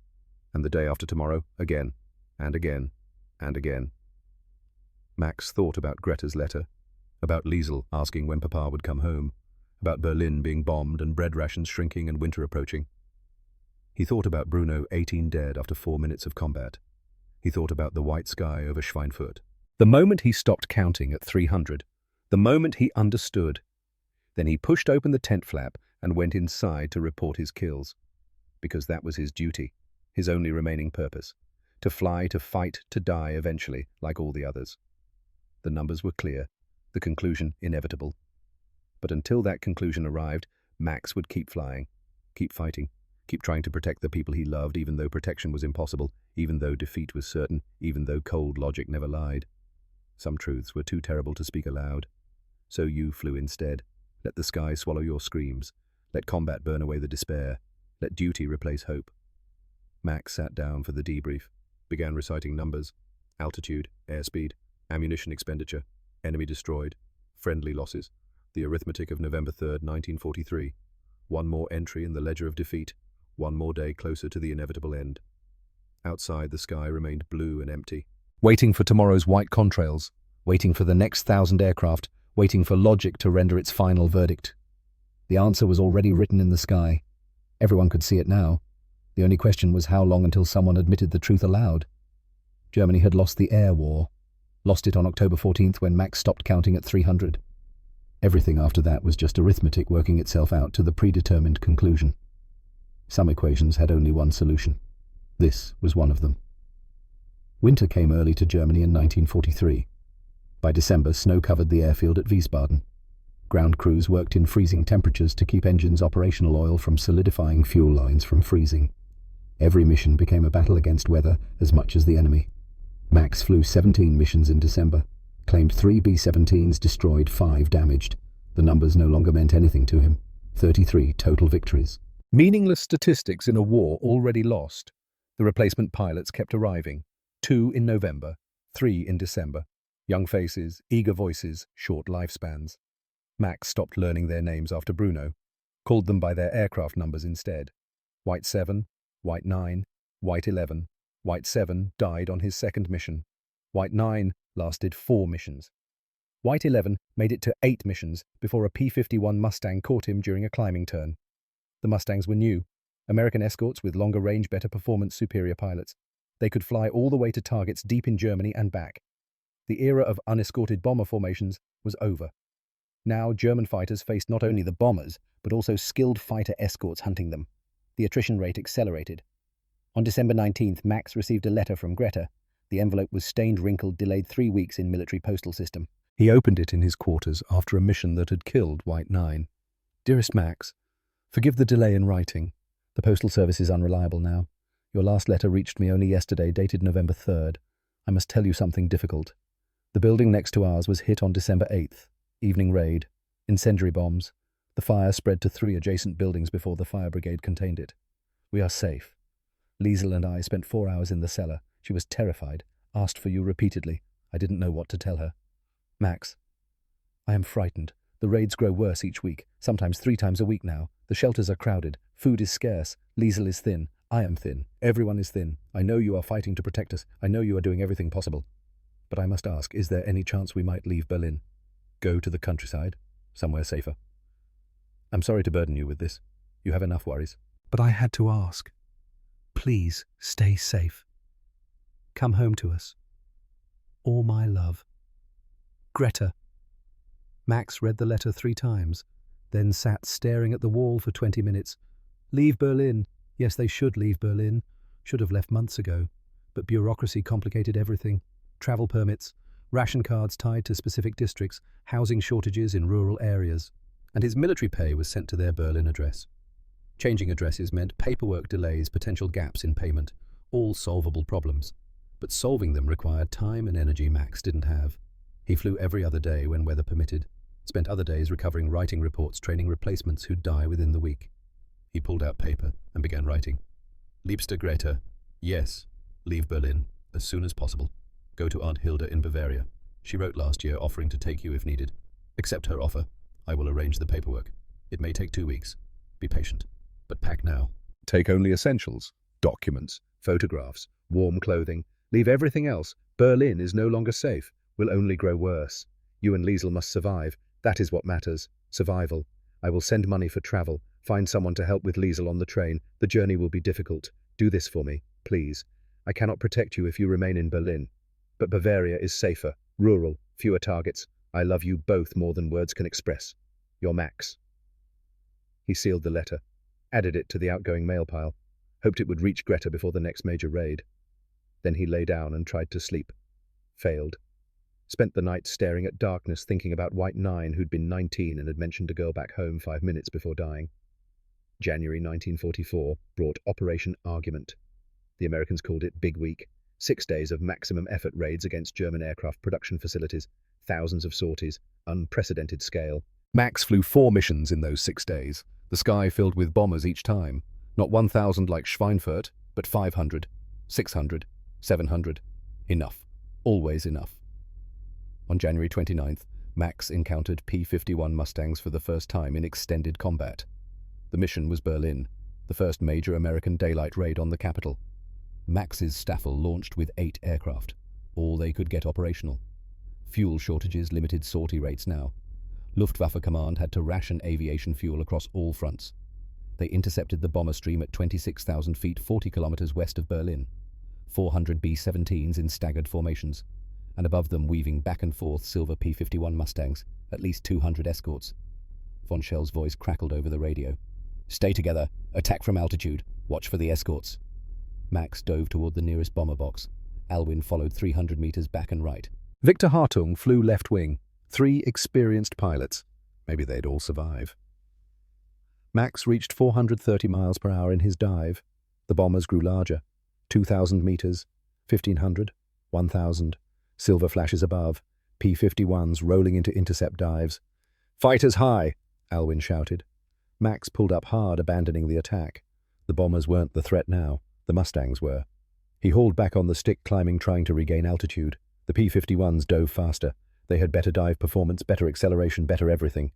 And the day after tomorrow, again, and again, and again. Max thought about Greta's letter, about Liesel asking when Papa would come home, about Berlin being bombed and bread rations shrinking and winter approaching. He thought about Bruno, 18 dead after 4 minutes of combat. He thought about the white sky over Schweinfurt. The moment he stopped counting at 300, the moment he understood, then he pushed open the tent flap and went inside to report his kills. Because that was his duty, his only remaining purpose. To fly, to fight, to die eventually, like all the others. The numbers were clear, the conclusion inevitable. But until that conclusion arrived, Max would keep flying, keep fighting, keep trying to protect the people he loved, even though protection was impossible, even though defeat was certain, even though cold logic never lied. Some truths were too terrible to speak aloud. So you flew instead. Let the sky swallow your screams. Let combat burn away the despair. Let duty replace hope. Max sat down for the debrief, began reciting numbers, altitude, airspeed, ammunition expenditure, enemy destroyed, friendly losses, the arithmetic of November 3rd, 1943. One more entry in the ledger of defeat, one more day closer to the inevitable end. Outside, the sky remained blue and empty. Waiting for tomorrow's white contrails, waiting for the next 1,000 aircraft, waiting for logic to render its final verdict. The answer was already written in the sky. Everyone could see it now. The only question was how long until someone admitted the truth aloud. Germany had lost the air war, lost it on October 14th when Max stopped counting at 300. Everything after that was just arithmetic working itself out to the predetermined conclusion. Some equations had only one solution. This was one of them. Winter came early to Germany in 1943. By December, snow covered the airfield at Wiesbaden. Ground crews worked in freezing temperatures to keep engines' operational oil from solidifying, fuel lines from freezing. Every mission became a battle against weather as much as the enemy. Max flew 17 missions in December, claimed 3 B-17s destroyed, 5 damaged. The numbers no longer meant anything to him. 33 total victories. Meaningless statistics in a war already lost. The replacement pilots kept arriving. 2 in November, 3 in December. Young faces, eager voices, short lifespans. Max stopped learning their names after Bruno, called them by their aircraft numbers instead. White 7, White 9, White 11. White 7 died on his second mission. White 9 lasted 4 missions. White 11 made it to 8 missions before a P-51 Mustang caught him during a climbing turn. The Mustangs were new, American escorts with longer range, better performance, superior pilots. They could fly all the way to targets deep in Germany and back. The era of unescorted bomber formations was over. Now German fighters faced not only the bombers, but also skilled fighter escorts hunting them. The attrition rate accelerated. On December 19th, Max received a letter from Greta. The envelope was stained, wrinkled, delayed 3 weeks in military postal system. He opened it in his quarters after a mission that had killed White 9. "Dearest Max, forgive the delay in writing. The postal service is unreliable now. Your last letter reached me only yesterday, dated November 3rd. I must tell you something difficult. The building next to ours was hit on December 8th. Evening raid. Incendiary bombs. The fire spread to 3 adjacent buildings before the fire brigade contained it. We are safe. Liesel and I spent 4 hours in the cellar. She was terrified, asked for you repeatedly. I didn't know what to tell her. Max, I am frightened. The raids grow worse each week, sometimes 3 times a week now. The shelters are crowded. Food is scarce. Liesel is thin. I am thin. Everyone is thin. I know you are fighting to protect us. I know you are doing everything possible. But I must ask, is there any chance we might leave Berlin? Go to the countryside? Somewhere safer? I'm sorry to burden you with this. You have enough worries. But I had to ask. Please stay safe. Come home to us. All my love. Greta." Max read the letter 3 times, then sat staring at the wall for 20 minutes. Leave Berlin. Yes, they should leave Berlin. Should have left months ago. But bureaucracy complicated everything. Travel permits, ration cards tied to specific districts, housing shortages in rural areas. And his military pay was sent to their Berlin address. Changing addresses meant paperwork delays, potential gaps in payment, all solvable problems. But solving them required time and energy Max didn't have. He flew every other day when weather permitted, spent other days recovering writing reports training replacements who'd die within the week. He pulled out paper and began writing. Liebste Greta, yes, leave Berlin as soon as possible. Go to Aunt Hilda in Bavaria. She wrote last year offering to take you if needed. Accept her offer. I will arrange the paperwork. It may take 2 weeks. Be patient, but pack now. Take only essentials, documents, photographs, warm clothing. Leave everything else. Berlin is no longer safe. Will only grow worse. You and Liesl must survive. That is what matters. Survival. I will send money for travel. Find someone to help with Liesl on the train. The journey will be difficult. Do this for me, please. I cannot protect you if you remain in Berlin. But Bavaria is safer, rural, fewer targets. I love you both more than words can express. Your Max. He sealed the letter, added it to the outgoing mail pile, hoped it would reach Greta before the next major raid. Then he lay down and tried to sleep. Failed. Spent the night staring at darkness, thinking about White 9, who'd been 19 and had mentioned a girl back home 5 minutes before dying. January 1944 brought Operation Argument. The Americans called it Big Week. 6 days of maximum effort raids against German aircraft production facilities, thousands of sorties, unprecedented scale. Max flew 4 missions in those 6 days, the sky filled with bombers each time. Not 1,000 like Schweinfurt, but 500, 600, 700. Enough. Always enough. On January 29th, Max encountered P-51 Mustangs for the first time in extended combat. The mission was Berlin, the first major American daylight raid on the capital. Max's Staffel launched with 8 aircraft, all they could get operational. Fuel shortages limited sortie rates now. Luftwaffe Command had to ration aviation fuel across all fronts. They intercepted the bomber stream at 26,000 feet 40 kilometers west of Berlin. 400 B-17s in staggered formations, and above them weaving back and forth silver P-51 Mustangs, at least 200 escorts. Von Schell's voice crackled over the radio. Stay together, attack from altitude, watch for the escorts. Max dove toward the nearest bomber box. Alwyn followed 300 meters back and right. Victor Hartung flew left wing. 3 experienced pilots. Maybe they'd all survive. Max reached 430 miles per hour in his dive. The bombers grew larger. 2,000 meters, 1,500, 1,000. Silver flashes above. P-51s rolling into intercept dives. Fighters high, Alwyn shouted. Max pulled up hard, abandoning the attack. The bombers weren't the threat now. The Mustangs were. He hauled back on the stick, climbing, trying to regain altitude. The P-51s dove faster. They had better dive performance, better acceleration, better everything.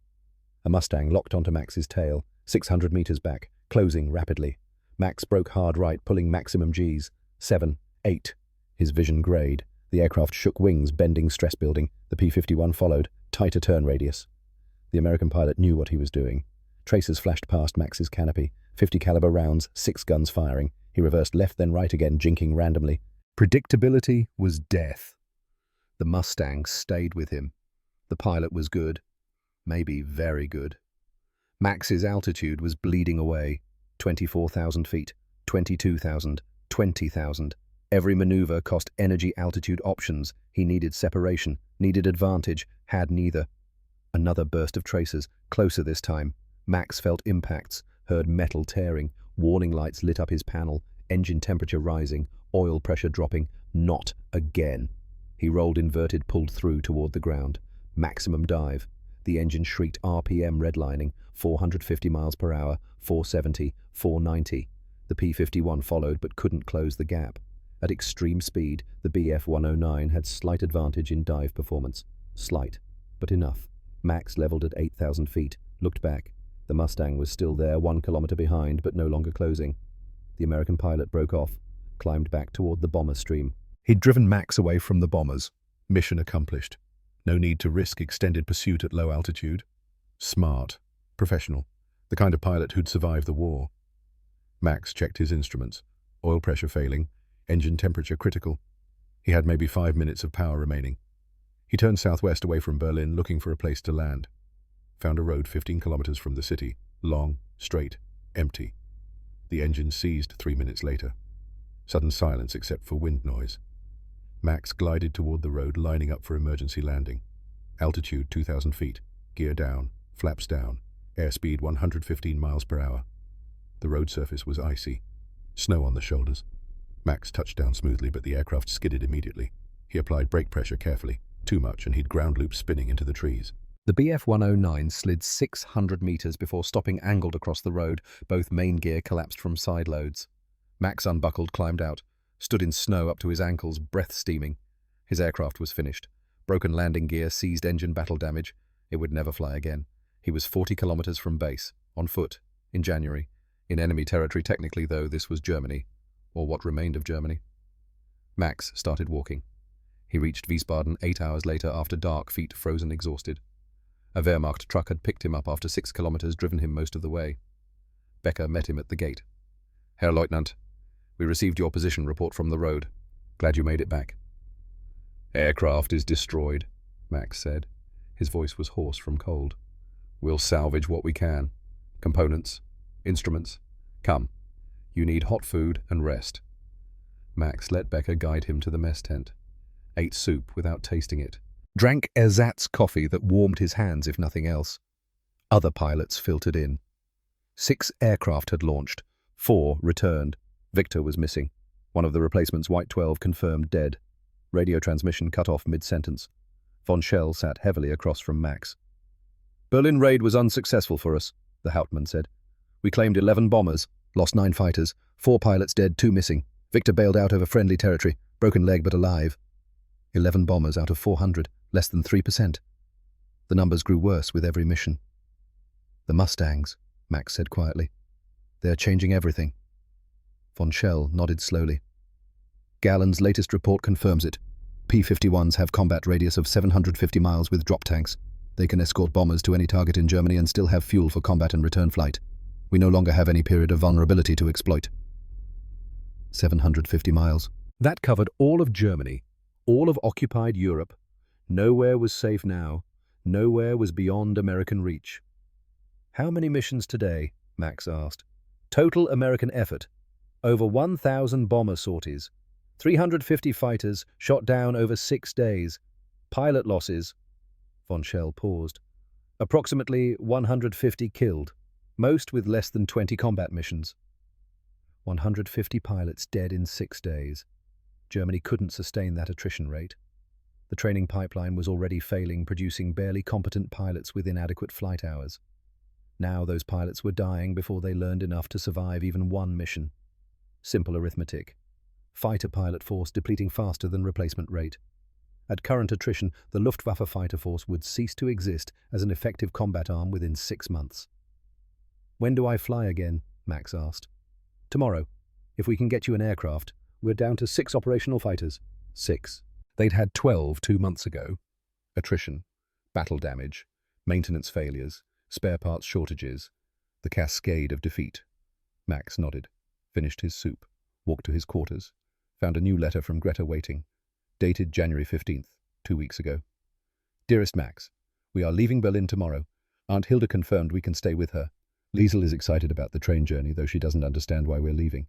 A Mustang locked onto Max's tail, 600 meters back, closing rapidly. Max broke hard right, pulling maximum Gs. 7, 8. His vision grayed. The aircraft shook wings, bending stress building. The P-51 followed, tighter turn radius. The American pilot knew what he was doing. Tracers flashed past Max's canopy, 50 caliber rounds, 6 guns firing. He reversed left then right again, jinking randomly. Predictability was death. The Mustang stayed with him. The pilot was good. Maybe very good. Max's altitude was bleeding away. 24,000 feet, 22,000, 20,000. Every maneuver cost energy altitude options. He needed separation, needed advantage, had neither. Another burst of tracers, closer this time. Max felt impacts, heard metal tearing, warning lights lit up his panel, engine temperature rising, oil pressure dropping. Not again. He rolled inverted, pulled through toward the ground. Maximum dive. The engine shrieked RPM redlining, 450 miles per hour, 470, 490. The P-51 followed but couldn't close the gap. At extreme speed, the Bf-109 had slight advantage in dive performance. Slight, but enough. Max leveled at 8,000 feet, looked back. The Mustang was still there, 1 kilometer behind, but no longer closing. The American pilot broke off, climbed back toward the bomber stream. He'd driven Max away from the bombers. Mission accomplished. No need to risk extended pursuit at low altitude. Smart. Professional. The kind of pilot who'd survive the war. Max checked his instruments. Oil pressure failing. Engine temperature critical. He had maybe 5 minutes of power remaining. He turned southwest away from Berlin, looking for a place to land. Found a road 15 kilometers from the city, long, straight, empty. The engine seized 3 minutes later. Sudden silence except for wind noise. Max glided toward the road, lining up for emergency landing. Altitude 2,000 feet, gear down, flaps down, airspeed 115 miles per hour. The road surface was icy, snow on the shoulders. Max touched down smoothly, but the aircraft skidded immediately. He applied brake pressure carefully, too much, and he'd ground loop spinning into the trees. The Bf-109 slid 600 meters before stopping angled across the road. Both main gear collapsed from side loads. Max unbuckled, climbed out, stood in snow up to his ankles, breath steaming. His aircraft was finished. Broken landing gear, seized engine, battle damage. It would never fly again. He was 40 kilometers from base, on foot, in January. In enemy territory, technically, though, this was Germany, or what remained of Germany. Max started walking. He reached Wiesbaden 8 hours later after dark, feet frozen, exhausted. A Wehrmacht truck had picked him up after 6 kilometers, driven him most of the way. Becker met him at the gate. "Herr Leutnant, we received your position report from the road. Glad you made it back." "Aircraft is destroyed," Max said. His voice was hoarse from cold. "We'll salvage what we can. Components, instruments. Come. You need hot food and rest." Max let Becker guide him to the mess tent. Ate soup without tasting it. Drank ersatz coffee that warmed his hands, if nothing else. Other pilots filtered in. 6 aircraft had launched. 4 returned. Victor was missing. One of the replacements, White 12, confirmed dead. Radio transmission cut off mid-sentence. Von Schell sat heavily across from Max. "Berlin raid was unsuccessful for us," the Hauptmann said. "We claimed 11 bombers, lost 9 fighters, 4 pilots dead, 2 missing. Victor bailed out over friendly territory, broken leg but alive. 11 bombers out of 400, less than 3%. The numbers grew worse with every mission." "The Mustangs," Max said quietly. "They're changing everything." Von Schell nodded slowly. "Gallen's latest report confirms it. P-51s have combat radius of 750 miles with drop tanks. They can escort bombers to any target in Germany and still have fuel for combat and return flight. We no longer have any period of vulnerability to exploit." 750 miles. That covered all of Germany, all of occupied Europe. Nowhere was safe now. Nowhere was beyond American reach. "How many missions today?" Max asked. "Total American effort. Over 1,000 bomber sorties. 350 fighters shot down over 6 days. Pilot losses." Von Schell paused. "Approximately 150 killed, most with less than 20 combat missions." 150 pilots dead in 6 days. Germany couldn't sustain that attrition rate. The training pipeline was already failing, producing barely competent pilots with inadequate flight hours. Now those pilots were dying before they learned enough to survive even one mission. Simple arithmetic. Fighter pilot force depleting faster than replacement rate. At current attrition, the Luftwaffe fighter force would cease to exist as an effective combat arm within 6 months. "When do I fly again?" Max asked. "Tomorrow. If we can get you an aircraft. We're down to 6 operational fighters." 6. They'd had 12 2 months ago. Attrition, battle damage, maintenance failures, spare parts shortages, the cascade of defeat. Max nodded, finished his soup, walked to his quarters, found a new letter from Greta waiting, dated January 15th, 2 weeks ago. "Dearest Max, we are leaving Berlin tomorrow. Aunt Hilda confirmed we can stay with her. Liesel is excited about the train journey, though she doesn't understand why we're leaving.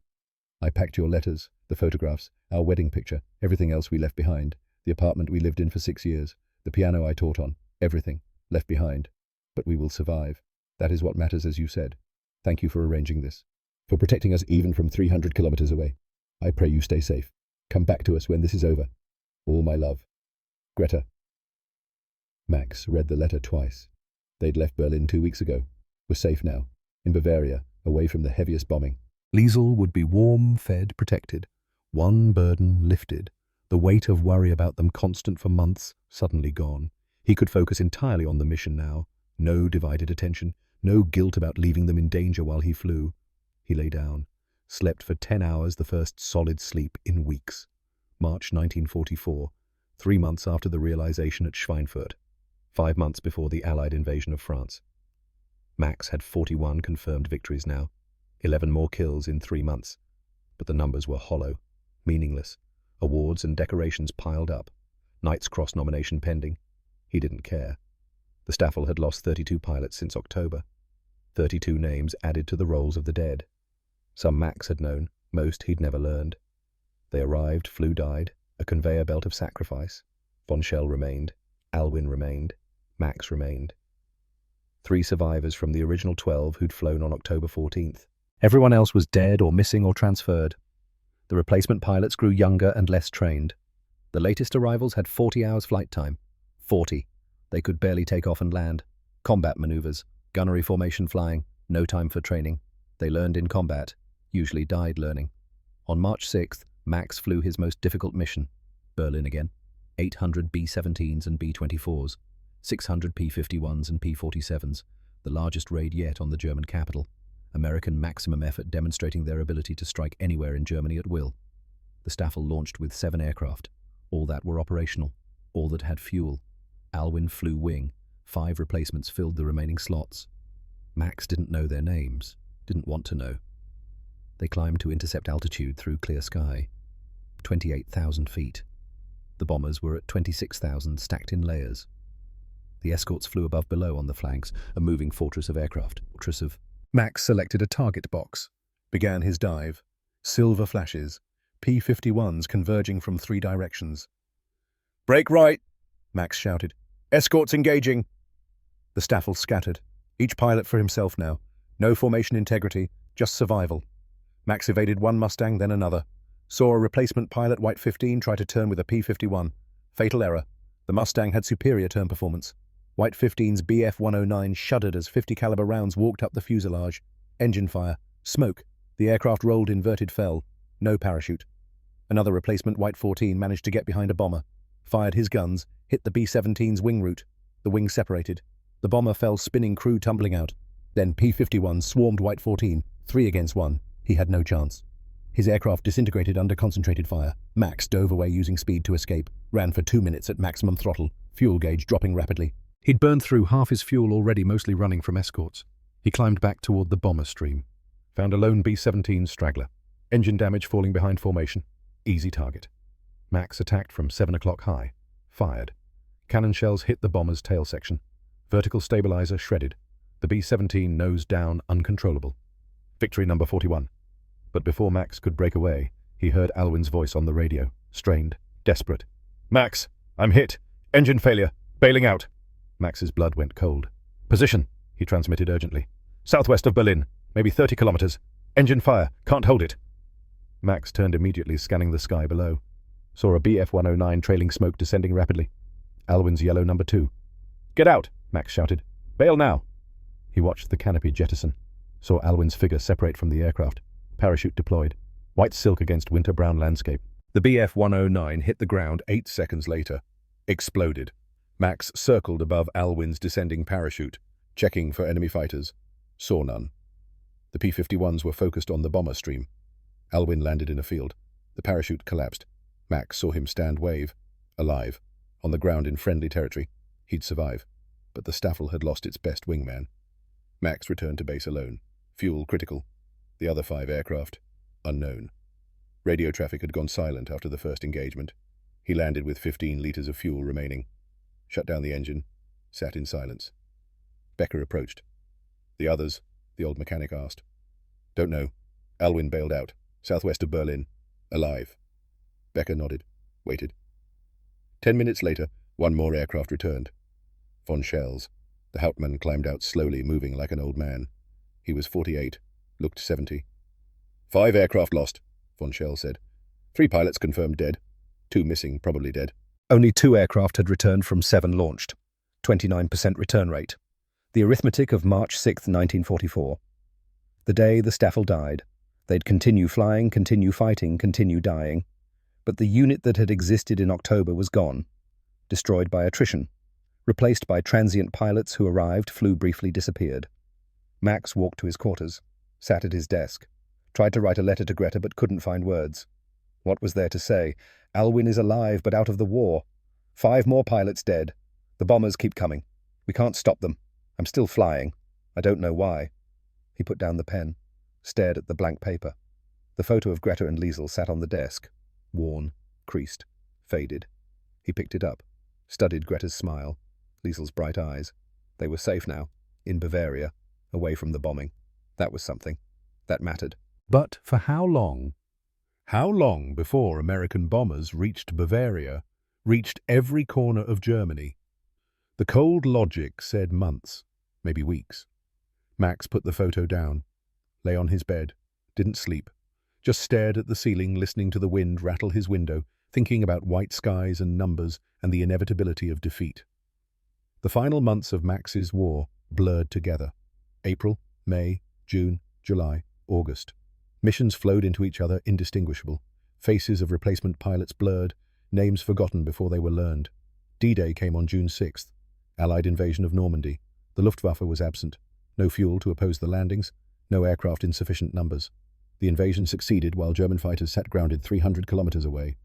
I packed your letters, the photographs, our wedding picture, everything else we left behind, the apartment we lived in for 6 years, the piano I taught on, everything, left behind. But we will survive. That is what matters, as you said. Thank you for arranging this, for protecting us even from 300 kilometers away. I pray you stay safe. Come back to us when this is over. All my love. Greta." Max read the letter twice. They'd left Berlin 2 weeks ago, were safe now, in Bavaria, away from the heaviest bombing. Liesel would be warm, fed, protected. One burden lifted, the weight of worry about them constant for months, suddenly gone. He could focus entirely on the mission now. No divided attention, no guilt about leaving them in danger while he flew. He lay down, slept for 10 hours, the first solid sleep in weeks. March 1944, 3 months after the realization at Schweinfurt, 5 months before the Allied invasion of France. Max had 41 confirmed victories now, 11 more kills in 3 months. But the numbers were hollow, meaningless. Awards and decorations piled up. Knight's Cross nomination pending. He didn't care. The Staffel had lost 32 pilots since October. 32 names added to the rolls of the dead. Some Max had known, most he'd never learned. They arrived, flew, died, a conveyor belt of sacrifice. Von Schell remained, Alwyn remained, Max remained. 3 survivors from the original 12 who'd flown on October 14th. Everyone else was dead or missing or transferred. The replacement pilots grew younger and less trained. The latest arrivals had 40 hours flight time. 40. They could barely take off and land. Combat maneuvers, gunnery formation flying, no time for training. They learned in combat, usually died learning. On March 6th, Max flew his most difficult mission, Berlin again. 800 B-17s and B-24s, 600 P-51s and P-47s, the largest raid yet on the German capital. American maximum effort demonstrating their ability to strike anywhere in Germany at will. The Staffel launched with 7 aircraft, all that were operational, all that had fuel. Alwyn flew wing, 5 replacements filled the remaining slots. Max didn't know their names, didn't want to know. They climbed to intercept altitude through clear sky, 28,000 feet. The bombers were at 26,000, stacked in layers. The escorts flew above below on the flanks, a moving fortress of aircraft. Max selected a target box, began his dive. Silver flashes, P-51s converging from 3 directions. "Break right!" Max shouted. "Escorts engaging!" The Staffel scattered, each pilot for himself now. No formation integrity, just survival. Max evaded one Mustang, then another. Saw a replacement pilot, White 15, try to turn with a P-51. Fatal error. The Mustang had superior turn performance. White 15's BF-109 shuddered as 50 caliber rounds walked up the fuselage. Engine fire. Smoke. The aircraft rolled inverted fell. No parachute. Another replacement, White 14, managed to get behind a bomber. Fired his guns, hit the B-17's wing root. The wing separated. The bomber fell, spinning, crew tumbling out. Then P-51 swarmed White 14, 3 against 1. He had no chance. His aircraft disintegrated under concentrated fire. Max dove away using speed to escape. Ran for 2 minutes at maximum throttle, fuel gauge dropping rapidly. He'd burned through half his fuel already, mostly running from escorts. He climbed back toward the bomber stream. Found a lone B-17 straggler. Engine damage falling behind formation. Easy target. Max attacked from 7 o'clock high. Fired. Cannon shells hit the bomber's tail section. Vertical stabilizer shredded. The B-17 nose down, uncontrollable. Victory number 41. But before Max could break away, he heard Alwyn's voice on the radio, strained, desperate. "Max, I'm hit. Engine failure. Bailing out." Max's blood went cold. "Position," he transmitted urgently. "Southwest of Berlin, maybe 30 kilometers. Engine fire. Can't hold it." Max turned immediately, scanning the sky below. Saw a BF-109 trailing smoke descending rapidly. Alwyn's yellow number 2. "Get out," Max shouted. "Bail now." He watched the canopy jettison. Saw Alwyn's figure separate from the aircraft. Parachute deployed. White silk against winter-brown landscape. The BF-109 hit the ground 8 seconds later. Exploded. Max circled above Alwyn's descending parachute, checking for enemy fighters. Saw none. The P-51s were focused on the bomber stream. Alwyn landed in a field. The parachute collapsed. Max saw him stand wave, alive, on the ground in friendly territory. He'd survive, but the Staffel had lost its best wingman. Max returned to base alone. Fuel critical. The other 5 aircraft, unknown. Radio traffic had gone silent after the first engagement. He landed with 15 liters of fuel remaining. Shut down the engine, sat in silence. Becker approached. "The others?" the old mechanic asked. "Don't know. Alwyn bailed out, southwest of Berlin. Alive." Becker nodded, waited. 10 minutes later, 1 more aircraft returned. Von Schell's. The Hauptmann climbed out slowly, moving like an old man. He was 48, looked 70. "5 aircraft lost," Von Schell said. 3 pilots confirmed dead. 2 missing, probably dead. Only 2 aircraft had returned from 7 launched. 29% return rate. The arithmetic of March 6, 1944. The day the Staffel died. They'd continue flying, continue fighting, continue dying. But the unit that had existed in October was gone. Destroyed by attrition. Replaced by transient pilots who arrived, flew briefly, disappeared. Max walked to his quarters. Sat at his desk. Tried to write a letter to Greta but couldn't find words. What was there to say? Alwyn is alive but out of the war. 5 more pilots dead. The bombers keep coming. We can't stop them. I'm still flying. I don't know why. He put down the pen. Stared at the blank paper. The photo of Greta and Liesel sat on the desk. Worn. Creased. Faded. He picked it up. Studied Greta's smile. Liesel's bright eyes. They were safe now, in Bavaria, away from the bombing. That was something. That mattered. But for how long? How long before American bombers reached Bavaria, reached every corner of Germany? The cold logic said months, maybe weeks. Max put the photo down, lay on his bed, didn't sleep, just stared at the ceiling, listening to the wind rattle his window, thinking about white skies and numbers and the inevitability of defeat. The final months of Max's war blurred together. April, May, June, July, August. Missions flowed into each other indistinguishable. Faces of replacement pilots blurred, names forgotten before they were learned. D-Day came on June 6th. Allied invasion of Normandy. The Luftwaffe was absent. No fuel to oppose the landings. No aircraft in sufficient numbers. The invasion succeeded while German fighters sat grounded 300 kilometers away.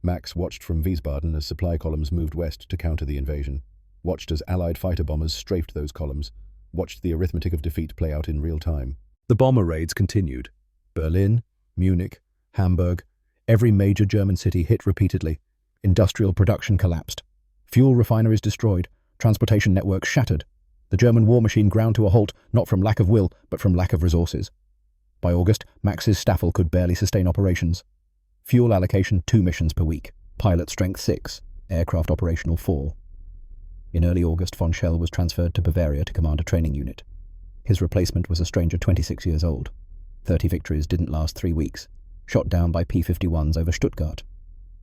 Max watched from Wiesbaden as supply columns moved west to counter the invasion. Watched as Allied fighter bombers strafed those columns. Watched the arithmetic of defeat play out in real time. The bomber raids continued. Berlin, Munich, Hamburg, every major German city hit repeatedly. Industrial production collapsed. Fuel refineries destroyed. Transportation networks shattered. The German war machine ground to a halt, not from lack of will, but from lack of resources. By August, Max's Staffel could barely sustain operations. Fuel allocation 2 missions per week. Pilot strength 6. Aircraft operational 4. In early August, von Schell was transferred to Bavaria to command a training unit. His replacement was a stranger 26 years old. 30 victories didn't last 3 weeks. Shot down by P-51s over Stuttgart.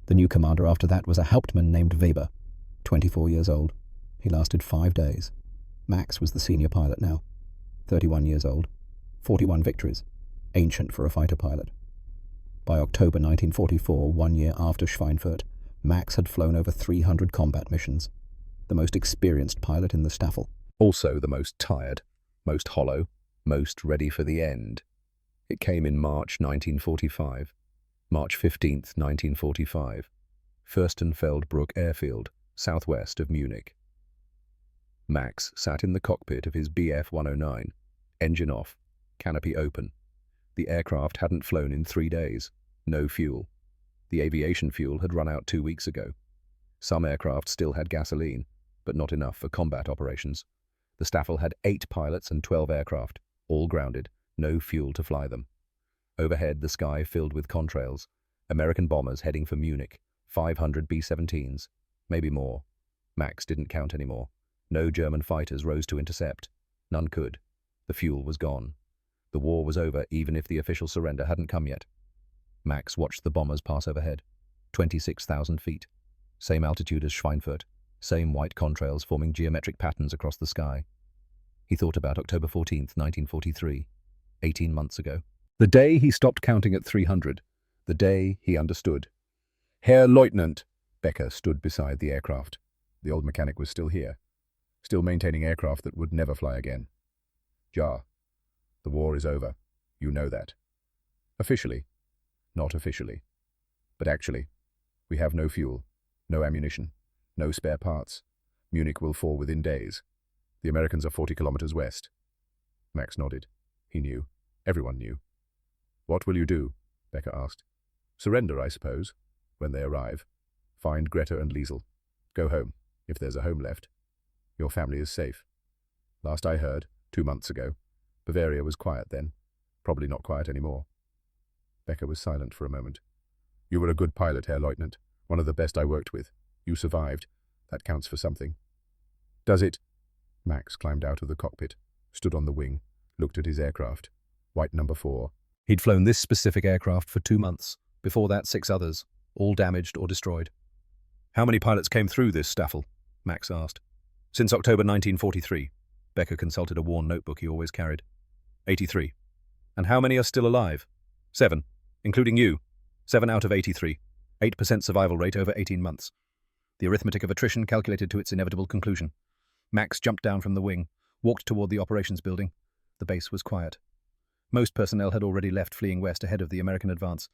The new commander after that was a Hauptmann named Weber, 24 years old. He lasted 5 days. Max was the senior pilot now. 31 years old. 41 victories. Ancient for a fighter pilot. By October 1944, 1 year after Schweinfurt, Max had flown over 300 combat missions. The most experienced pilot in the Staffel. Also the most tired, most hollow, most ready for the end. It came in March 1945. March 15th, 1945. Fürstenfeldbruck Airfield, southwest of Munich. Max sat in the cockpit of his Bf 109, engine off, canopy open. The aircraft hadn't flown in 3 days. No fuel. The aviation fuel had run out 2 weeks ago. Some aircraft still had gasoline, but not enough for combat operations. The Staffel had 8 pilots and 12 aircraft, all grounded, no fuel to fly them. Overhead, the sky filled with contrails. American bombers heading for Munich, 500 B-17s, maybe more. Max didn't count anymore. No German fighters rose to intercept. None could. The fuel was gone. The war was over even if the official surrender hadn't come yet. Max watched the bombers pass overhead. 26,000 feet. Same altitude as Schweinfurt. Same white contrails forming geometric patterns across the sky. He thought about October 14th, 1943. 18 months ago. The day he stopped counting at 300. The day he understood. Herr Leutnant! Becker stood beside the aircraft. The old mechanic was still here. Still maintaining aircraft that would never fly again. Ja. The war is over. You know that. Officially. Not officially. But actually, we have no fuel, no ammunition, no spare parts. Munich will fall within days. The Americans are 40 kilometers west. Max nodded. He knew. Everyone knew. What will you do? Becker asked. Surrender, I suppose, when they arrive. Find Greta and Liesel. Go home, if there's a home left. Your family is safe. Last I heard, 2 months ago, Bavaria was quiet then. Probably not quiet anymore. Becker was silent for a moment. You were a good pilot, Herr Leutnant. One of the best I worked with. You survived. That counts for something. Does it? Max climbed out of the cockpit, stood on the wing, looked at his aircraft. White number 4. He'd flown this specific aircraft for 2 months. Before that, 6 others, all damaged or destroyed. How many pilots came through this Staffel? Max asked. Since October 1943. Becker consulted a worn notebook he always carried. 83. And how many are still alive? 7, including you. 7 out of 83. 8% survival rate over 18 months. The arithmetic of attrition calculated to its inevitable conclusion. Max jumped down from the wing, walked toward the operations building. The base was quiet. Most personnel had already left, fleeing west ahead of the American advance.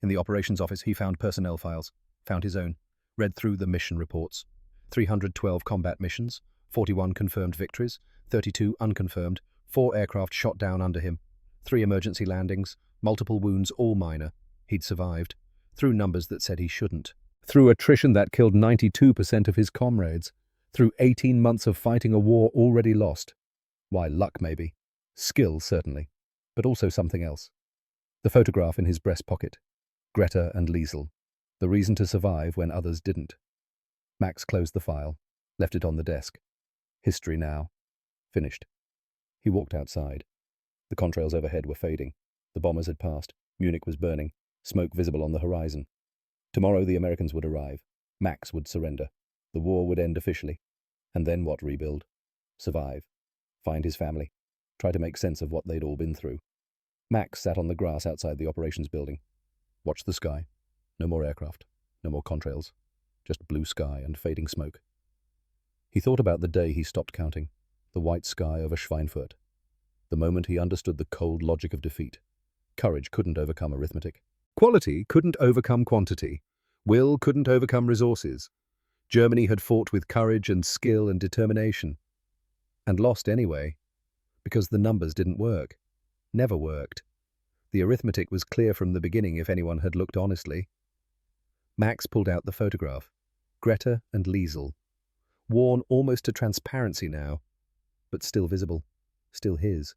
In the operations office, he found personnel files, found his own, read through the mission reports. 312 combat missions, 41 confirmed victories, 32 unconfirmed, 4 aircraft shot down under him, 3 emergency landings, multiple wounds, all minor. He'd survived, through numbers that said he shouldn't. Through attrition that killed 92% of his comrades. Through 18 months of fighting a war already lost. Why, luck maybe. Skill, certainly. But also something else. The photograph in his breast pocket. Greta and Liesel. The reason to survive when others didn't. Max closed the file, left it on the desk. History now. Finished. He walked outside. The contrails overhead were fading. The bombers had passed. Munich was burning. Smoke visible on the horizon. Tomorrow the Americans would arrive. Max would surrender. The war would end officially. And then what? Rebuild? Survive. Find his family. Try to make sense of what they'd all been through. Max sat on the grass outside the operations building. Watched the sky. No more aircraft. No more contrails. Just blue sky and fading smoke. He thought about the day he stopped counting. The white sky over Schweinfurt. The moment he understood the cold logic of defeat. Courage couldn't overcome arithmetic. Quality couldn't overcome quantity. Will couldn't overcome resources. Germany had fought with courage and skill and determination. And lost anyway. Because the numbers didn't work. Never worked. The arithmetic was clear from the beginning if anyone had looked honestly. Max pulled out the photograph. Greta and Liesel. Worn almost to transparency now. But still visible. Still his.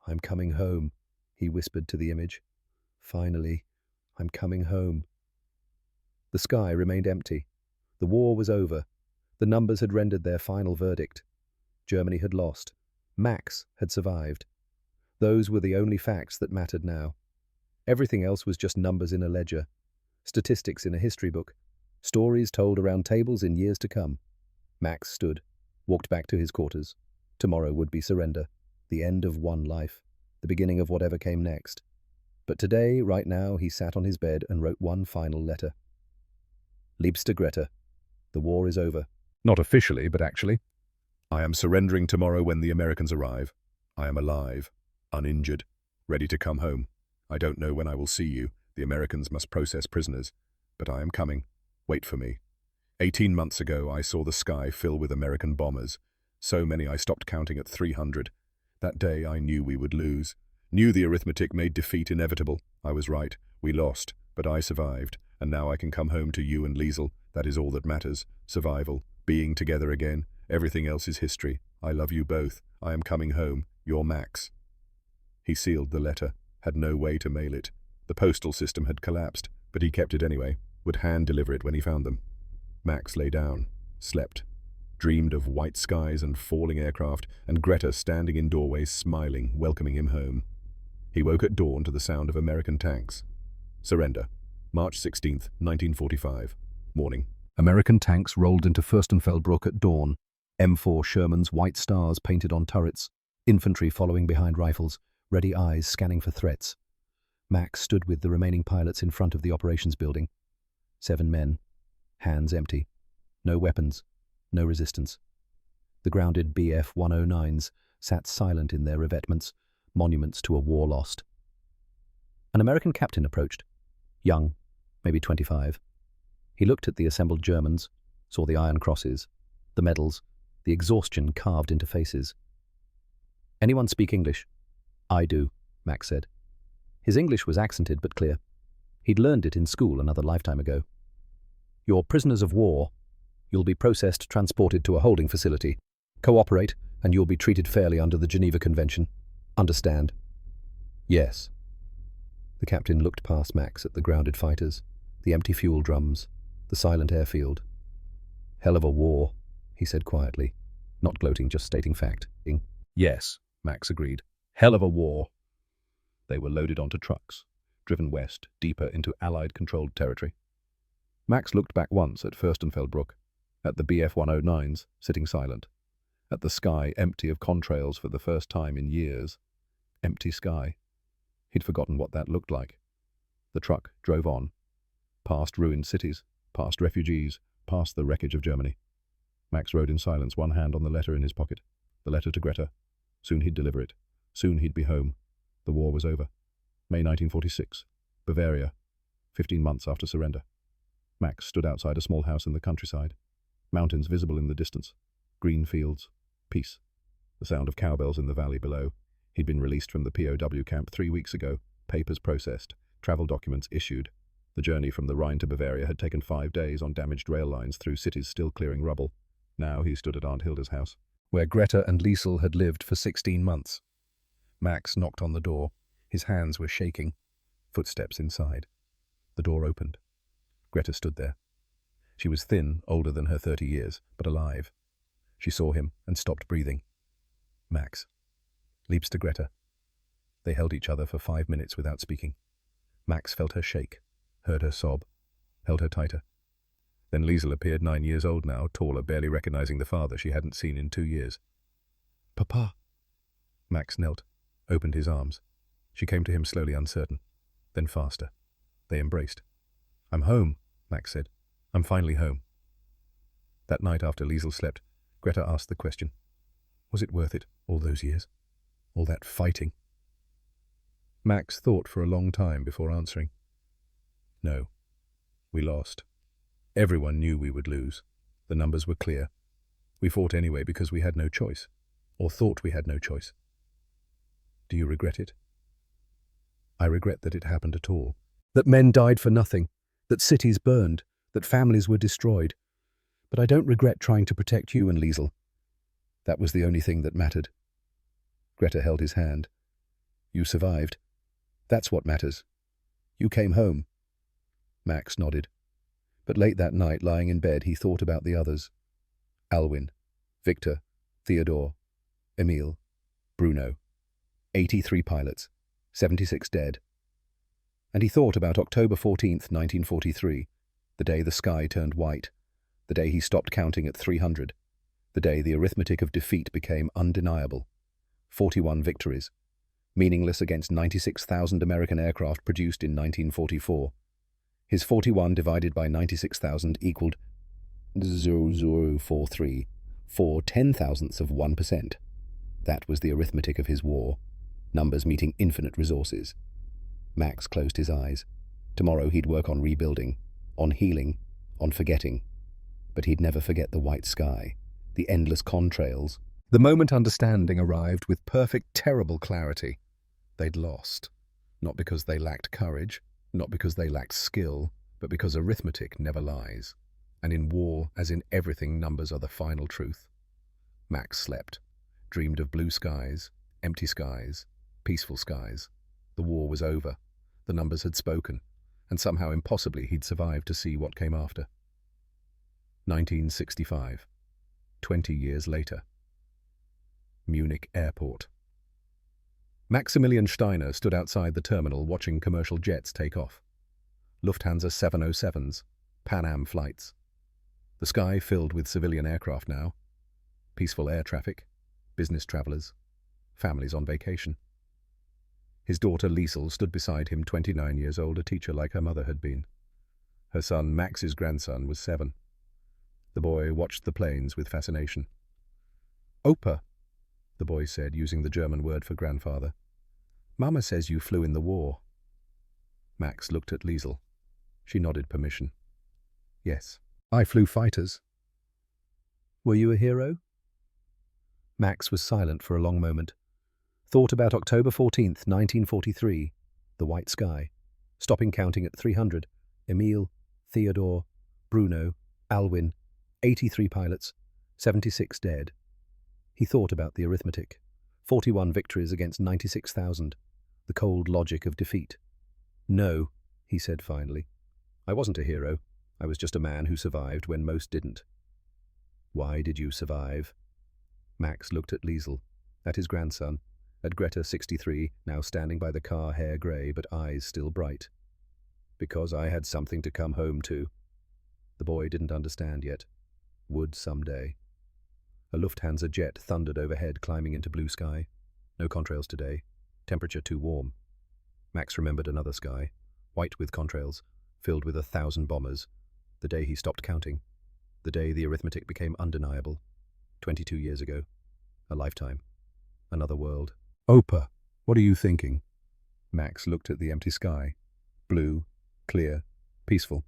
"I'm coming home," he whispered to the image. "Finally, I'm coming home." The sky remained empty. The war was over. The numbers had rendered their final verdict. Germany had lost. Max had survived. Those were the only facts that mattered now. Everything else was just numbers in a ledger, statistics in a history book, stories told around tables in years to come. Max stood, walked back to his quarters. Tomorrow would be surrender, the end of one life, the beginning of whatever came next. But today, right now, he sat on his bed and wrote one final letter. Liebste Greta, the war is over. Not officially, but actually. I am surrendering tomorrow when the Americans arrive. I am alive, uninjured, ready to come home. I don't know when I will see you. The Americans must process prisoners. But I am coming. Wait for me. 18 months ago, I saw the sky fill with American bombers. So many I stopped counting at 300. That day, I knew we would lose. Knew the arithmetic made defeat inevitable. I was right. We lost, but I survived. And now I can come home to you and Liesel. That is all that matters. Survival. Being together again. Everything else is history. I love you both. I am coming home. Your Max. He sealed the letter. Had no way to mail it. The postal system had collapsed, but he kept it anyway. Would hand-deliver it when he found them. Max lay down. Slept. Dreamed of white skies and falling aircraft, and Greta standing in doorways smiling, welcoming him home. He woke at dawn to the sound of American tanks. Surrender. March 16th, 1945. Morning. American tanks rolled into Fürstenfeldbruck at dawn. M4 Shermans, white stars painted on turrets. Infantry following behind rifles, ready eyes scanning for threats. Max stood with the remaining pilots in front of the operations building. 7 men. Hands empty. No weapons. No resistance. The grounded Bf-109s sat silent in their revetments, monuments to a war lost. An American captain approached. Young, maybe 25. He looked at the assembled Germans, saw the iron crosses, the medals, the exhaustion carved into faces. "Anyone speak English?" "I do," Max said. His English was accented but clear. He'd learned it in school another lifetime ago. "You're prisoners of war. You'll be processed, transported to a holding facility. Cooperate, and you'll be treated fairly under the Geneva Convention. Understand?" "Yes." The captain looked past Max at the grounded fighters, the empty fuel drums, the silent airfield. "Hell of a war," he said quietly, not gloating, just stating fact. Yes, Max agreed. Hell of a war. They were loaded onto trucks, driven west, deeper into Allied-controlled territory. Max looked back once at Fürstenfeldbruck, at the Bf-109s sitting silent, at the sky empty of contrails for the first time in years. Empty sky. He'd forgotten what that looked like. The truck drove on, past ruined cities, past refugees, past the wreckage of Germany. Max rode in silence, one hand on the letter in his pocket. The letter to Greta. Soon he'd deliver it. Soon he'd be home. The war was over. May 1946. Bavaria. 15 months after surrender. Max stood outside a small house in the countryside. Mountains visible in the distance. Green fields. Peace. The sound of cowbells in the valley below. He'd been released from the POW camp 3 weeks ago. Papers processed. Travel documents issued. The journey from the Rhine to Bavaria had taken 5 days on damaged rail lines through cities still clearing rubble. Now he stood at Aunt Hilda's house. where Greta and Liesel had lived for 16 months. Max knocked on the door. His hands were shaking. Footsteps inside. The door opened. Greta stood there. She was thin, older than her 30 years, but alive. She saw him and stopped breathing. Max. Leaps to Greta. They held each other for 5 minutes without speaking. Max felt her shake, heard her sob, held her tighter. Then Liesel appeared 9 years old now, taller, barely recognizing the father she hadn't seen in 2 years. Papa. Max knelt, opened his arms. She came to him slowly, uncertain, then faster. They embraced. I'm home, Max said. I'm finally home. That night after Liesel slept, Greta asked the question. Was it worth it, all those years? All that fighting? Max thought for a long time before answering. No. We lost. Everyone knew we would lose. The numbers were clear. We fought anyway because we had no choice, or thought we had no choice. Do you regret it? I regret that it happened at all. That men died for nothing, that cities burned, that families were destroyed. But I don't regret trying to protect you and Liesel. That was the only thing that mattered. Greta held his hand. You survived. That's what matters. You came home. Max nodded. But late that night, lying in bed, he thought about the others. Alwyn, Victor, Theodore, Emile, Bruno. 83 pilots, 76 dead. And he thought about October 14th, 1943, the day the sky turned white, the day he stopped counting at 300, the day the arithmetic of defeat became undeniable. 41 victories, meaningless against 96,000 American aircraft produced in 1944. His 41 divided by 96,000 equaled 0.0043, 4/10,000ths of 1%. That was the arithmetic of his war, numbers meeting infinite resources. Max closed his eyes. Tomorrow he'd work on rebuilding, on healing, on forgetting. But he'd never forget the white sky, the endless contrails. The moment understanding arrived with perfect, terrible clarity. They'd lost. Not because they lacked courage, not because they lacked skill, but because arithmetic never lies. And in war, as in everything, numbers are the final truth. Max slept, dreamed of blue skies, empty skies, peaceful skies. The war was over. The numbers had spoken, and somehow impossibly he'd survived to see what came after. 1965. 20 years later. Munich Airport. Maximilian Steiner stood outside the terminal watching commercial jets take off. Lufthansa 707s, Pan Am flights. The sky filled with civilian aircraft now. Peaceful air traffic, business travelers, families on vacation. His daughter Liesel stood beside him, 29 years old, a teacher like her mother had been. Her son, Max's grandson, was 7. The boy watched the planes with fascination. Opa, the boy said, using the German word for grandfather. Mama says you flew in the war. Max looked at Liesel. She nodded permission. Yes, I flew fighters. Were you a hero? Max was silent for a long moment. Thought about October 14th, 1943, the white sky, stopping counting at 300, Emile, Theodore, Bruno, Alwyn, 83 pilots, 76 dead. He thought about the arithmetic, 41 victories against 96,000, the cold logic of defeat. No, he said finally. I wasn't a hero. I was just a man who survived when most didn't. Why did you survive? Max looked at Liesel, at his grandson, at Greta, 63, now standing by the car, hair grey but eyes still bright. Because I had something to come home to. The boy didn't understand yet. Would someday. A Lufthansa jet thundered overhead, climbing into blue sky. No contrails today. Temperature too warm. Max remembered another sky, white with contrails, filled with 1,000 bombers. The day he stopped counting. The day the arithmetic became undeniable. 22 years ago. A lifetime. Another world. Opa, what are you thinking? Max looked at the empty sky. Blue, clear, peaceful.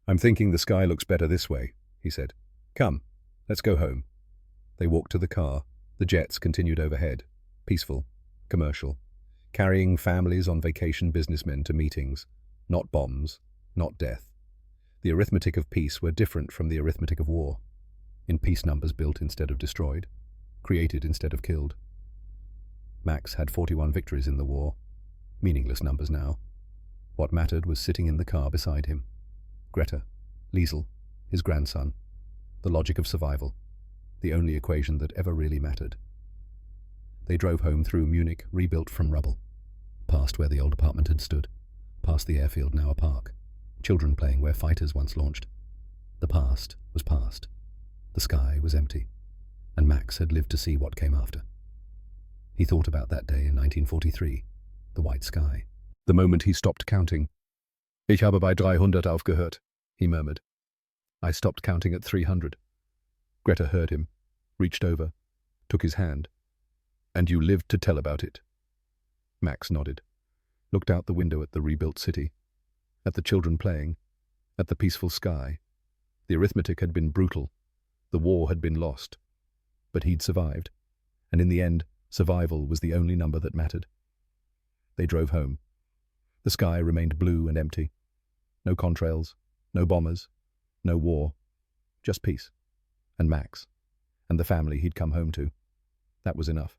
I'm thinking the sky looks better this way, he said. Come, let's go home. They walked to the car. The jets continued overhead. Peaceful, commercial. Carrying families on vacation, businessmen to meetings. Not bombs, not death. The arithmetic of peace were different from the arithmetic of war. in peace numbers built instead of destroyed, created instead of killed. Max had 41 victories in the war, meaningless numbers now. What mattered was sitting in the car beside him. Greta, Liesel, his grandson, the logic of survival, the only equation that ever really mattered. They drove home through Munich, rebuilt from rubble, past where the old apartment had stood, past the airfield, now a park, children playing where fighters once launched. The past was past. The sky was empty, and Max had lived to see what came after. He thought about that day in 1943, the white sky. The moment he stopped counting. Ich habe bei 300 aufgehört, he murmured. I stopped counting at 300. Greta heard him, reached over, took his hand. And you lived to tell about it. Max nodded, looked out the window at the rebuilt city, at the children playing, at the peaceful sky. The arithmetic had been brutal. The war had been lost. But he'd survived, and in the end, survival was the only number that mattered. They drove home. The sky remained blue and empty. No contrails, no bombers, no war, just peace, and Max, and the family he'd come home to. That was enough.